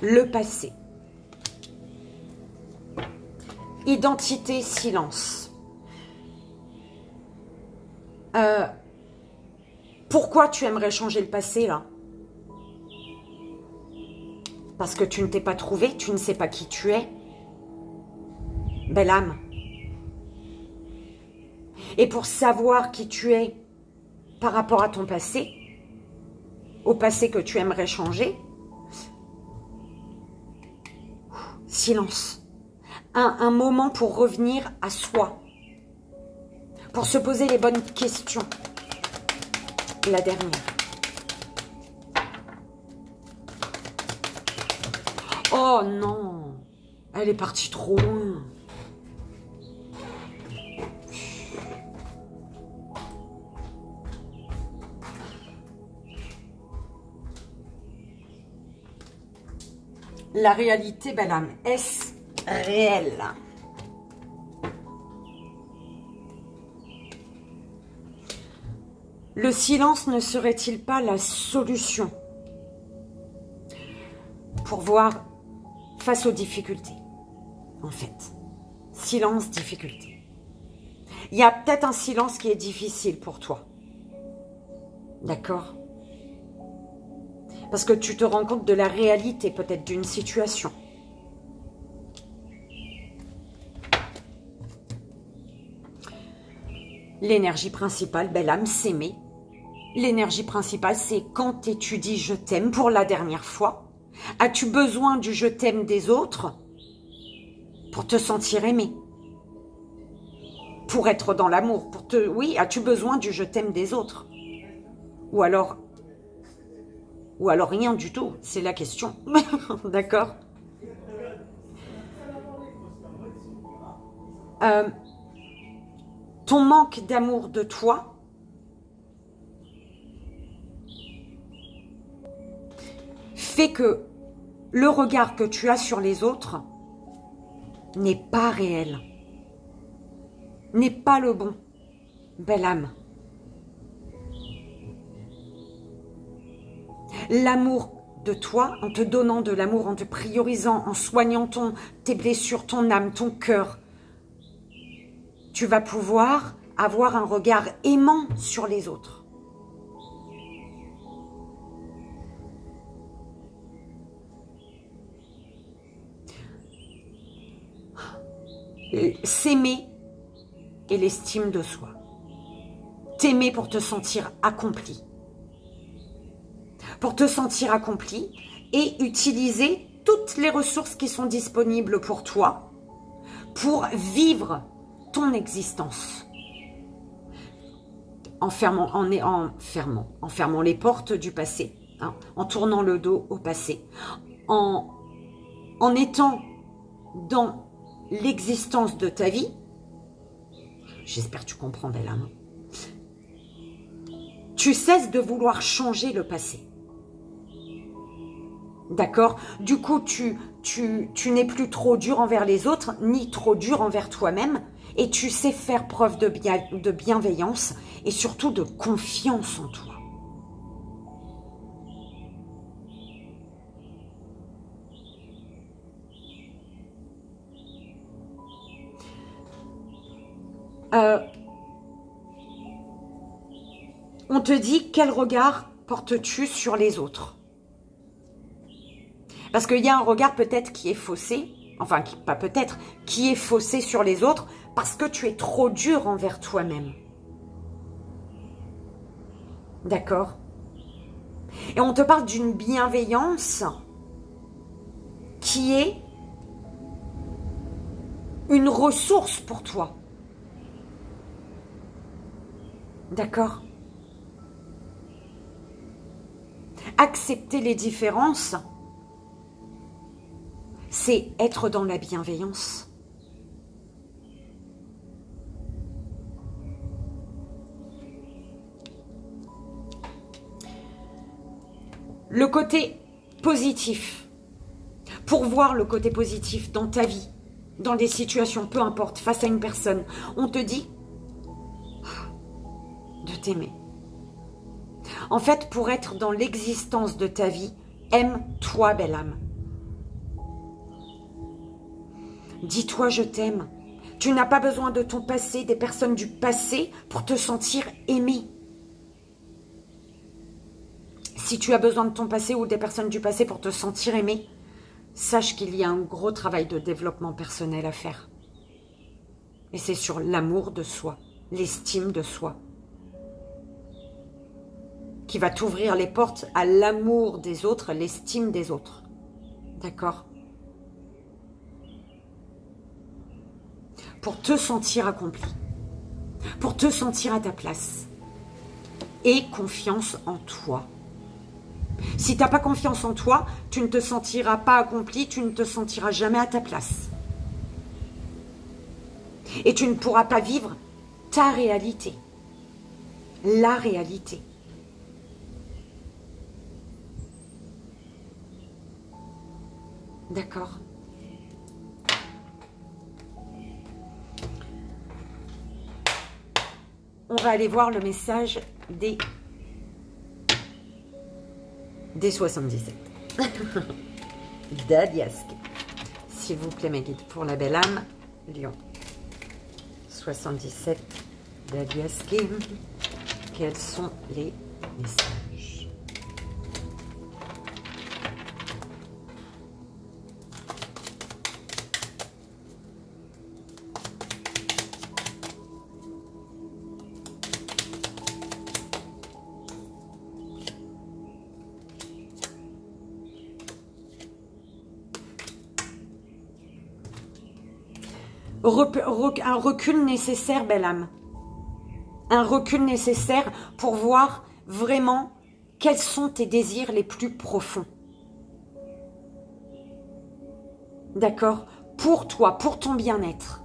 Le passé. Identité, silence. Pourquoi tu aimerais changer le passé, là? Parce que tu ne t'es pas trouvé, tu ne sais pas qui tu es. Belle âme. Et pour savoir qui tu es par rapport à ton passé, au passé que tu aimerais changer, silence. Un moment pour revenir à soi. Pour se poser les bonnes questions. La dernière. Oh non, elle est partie trop loin. La réalité, belle âme, est-ce réel? Le silence ne serait-il pas la solution pour voir face aux difficultés? En fait, silence, difficulté. Il y a peut-être un silence qui est difficile pour toi. D'accord? Parce que tu te rends compte de la réalité peut-être d'une situation. L'énergie principale, belle âme, s'aimer. L'énergie principale, c'est quand tu étudies je t'aime pour la dernière fois. As-tu besoin du je t'aime des autres pour te sentir aimé? Pour être dans l'amour, pour te... Oui, as-tu besoin du je t'aime des autres? Ou alors rien du tout, c'est la question. D'accord? Ton manque d'amour de toi fait que le regard que tu as sur les autres n'est pas réel, n'est pas le bon, belle âme. L'amour de toi, en te donnant de l'amour, en te priorisant, en soignant tes blessures, ton âme, ton cœur, tu vas pouvoir avoir un regard aimant sur les autres. S'aimer et l'estime de soi. T'aimer pour te sentir accompli. Pour te sentir accompli et utiliser toutes les ressources qui sont disponibles pour toi pour vivre ton existence. En fermant les portes du passé, hein, en tournant le dos au passé, en étant dans l'existence de ta vie. J'espère que tu comprends, belle âme. Tu cesses de vouloir changer le passé. D'accord? Du coup, tu n'es plus trop dur envers les autres, ni trop dur envers toi-même, et tu sais faire preuve de bienveillance et surtout de confiance en toi. On te dit, quel regard portes-tu sur les autres? Parce qu'il y a un regard peut-être qui est faussé, enfin pas peut-être, qui est faussé sur les autres parce que tu es trop dur envers toi-même. D'accord? Et on te parle d'une bienveillance qui est une ressource pour toi. D'accord? Accepter les différences, c'est être dans la bienveillance. Le côté positif, pour voir le côté positif dans ta vie, dans des situations, peu importe, face à une personne, on te dit de t'aimer. En fait, pour être dans l'existence de ta vie, aime-toi, belle âme. Dis-toi je t'aime. Tu n'as pas besoin de ton passé, des personnes du passé pour te sentir aimé. Si tu as besoin de ton passé ou des personnes du passé pour te sentir aimé, sache qu'il y a un gros travail de développement personnel à faire. Et c'est sur l'amour de soi, l'estime de soi, qui va t'ouvrir les portes à l'amour des autres, l'estime des autres. D'accord ? Pour te sentir accompli, pour te sentir à ta place. Et confiance en toi. Si tu n'as pas confiance en toi, tu ne te sentiras pas accompli, tu ne te sentiras jamais à ta place. Et tu ne pourras pas vivre ta réalité. La réalité. D'accord? On va aller voir le message des 77. Daliasque. S'il vous plaît, mes guides, pour la belle âme, Lion. 77, Daliasque. Quels sont les messages? Un recul nécessaire, belle âme. Un recul nécessaire pour voir vraiment quels sont tes désirs les plus profonds. D'accord? Pour toi, pour ton bien-être.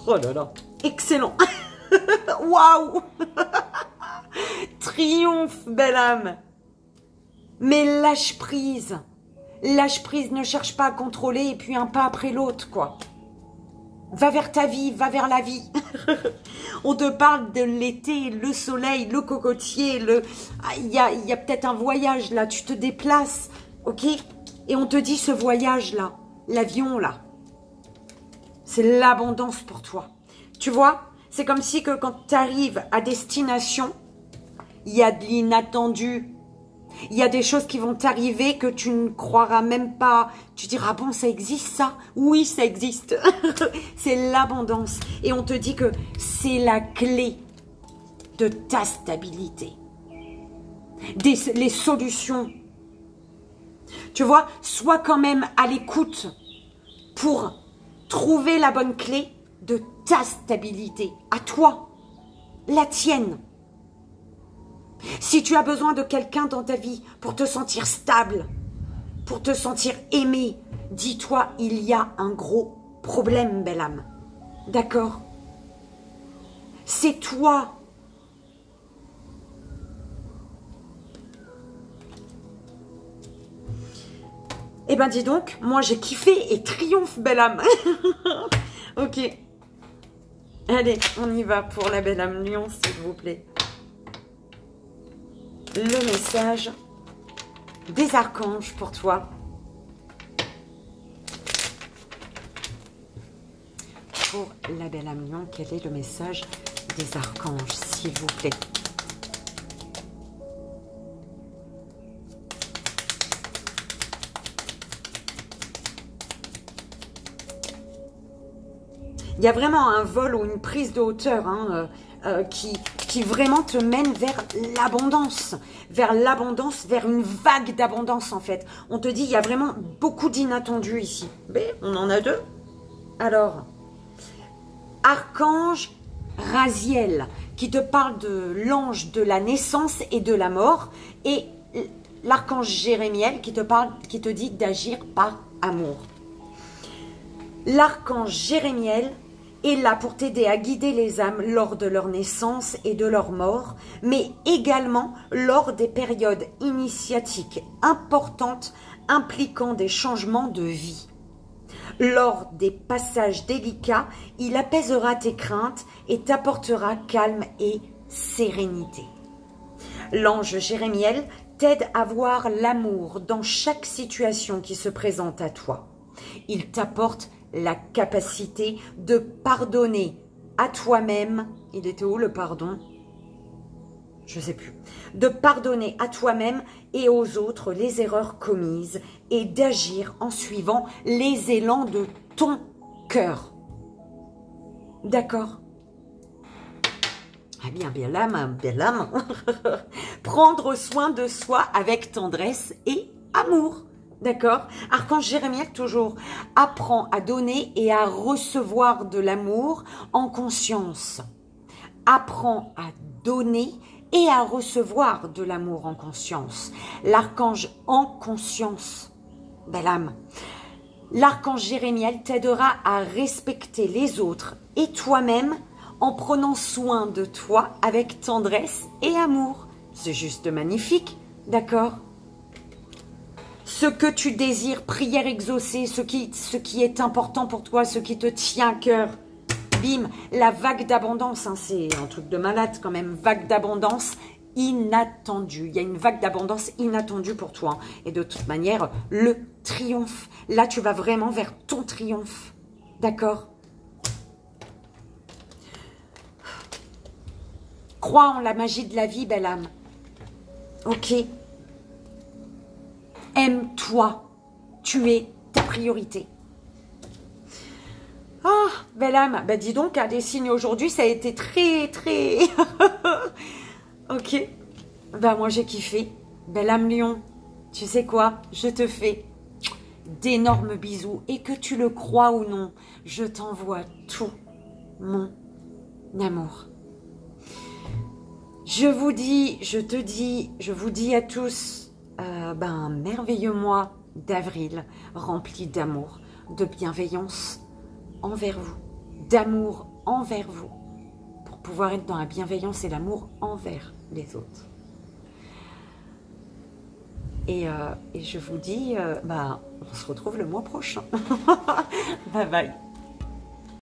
Oh là là, excellent. Waouh. Triomphe, belle âme. Mais lâche prise. Lâche prise, ne cherche pas à contrôler et puis un pas après l'autre, quoi. Va vers ta vie, va vers la vie. On te parle de l'été, le soleil, le cocotier, il y a peut-être un voyage là, tu te déplaces, ok? Et on te dit ce voyage-là, l'avion là, c'est l'abondance pour toi. Tu vois, c'est comme si que quand tu arrives à destination, il y a de l'inattendu. Il y a des choses qui vont t'arriver que tu ne croiras même pas. Tu diras, ah bon, ça existe ça? Oui, ça existe. C'est l'abondance. Et on te dit que c'est la clé de ta stabilité. Les solutions. Tu vois, sois quand même à l'écoute pour trouver la bonne clé de ta stabilité. À toi, la tienne. Si tu as besoin de quelqu'un dans ta vie pour te sentir stable, pour te sentir aimé, dis-toi, il y a un gros problème, belle âme. D'accord? C'est toi. Eh ben dis donc, moi j'ai kiffé et triomphe, belle âme. Ok. Allez, on y va pour la belle âme lion, s'il vous plaît. Le message des archanges pour toi. Pour la belle âme lion, quel est le message des archanges, s'il vous plaît? Il y a vraiment un vol ou une prise de hauteur qui vraiment te mène vers l'abondance, vers une vague d'abondance en fait. On te dit, il y a vraiment beaucoup d'inattendus ici. Mais on en a deux. Alors, Archange Raziel, qui te parle de l'ange de la naissance et de la mort, et l'archange Jérémiel qui te dit d'agir par amour. L'archange Jérémiel est là pour t'aider à guider les âmes lors de leur naissance et de leur mort, mais également lors des périodes initiatiques importantes impliquant des changements de vie. Lors des passages délicats, il apaisera tes craintes et t'apportera calme et sérénité. L'ange Jérémiel t'aide à voir l'amour dans chaque situation qui se présente à toi. Il t'apporte la capacité de pardonner à toi-même. Il était où le pardon? Je ne sais plus. De pardonner à toi-même et aux autres les erreurs commises et d'agir en suivant les élans de ton cœur. D'accord? Eh bien, belle âme, belle âme. Prendre soin de soi avec tendresse et amour. D'accord? Archange Jérémie, toujours. Apprends à donner et à recevoir de l'amour en conscience. Apprends à donner et à recevoir de l'amour en conscience. L'archange en conscience. Belle âme. L'archange Jérémie t'aidera à respecter les autres et toi-même en prenant soin de toi avec tendresse et amour. C'est juste magnifique, d'accord? Ce que tu désires, prière exaucée, ce qui est important pour toi, ce qui te tient à cœur, bim, la vague d'abondance, hein, c'est un truc de malade quand même, vague d'abondance inattendue. Il y a une vague d'abondance inattendue pour toi. Et de toute manière, le triomphe. Là, tu vas vraiment vers ton triomphe, d'accord? Crois en la magie de la vie, belle âme. Ok? Aime-toi. Tu es ta priorité. Ah, belle âme. Bah dis donc, à des signes aujourd'hui, ça a été très... Ok. Bah moi, j'ai kiffé. Belle âme lion. Tu sais quoi? Je te fais d'énormes bisous. Et que tu le crois ou non, je t'envoie tout mon amour. Je vous dis à tous, un merveilleux mois d'avril rempli d'amour, de bienveillance envers vous, d'amour envers vous, pour pouvoir être dans la bienveillance et l'amour envers les autres. Et je vous dis, on se retrouve le mois prochain. Bye bye.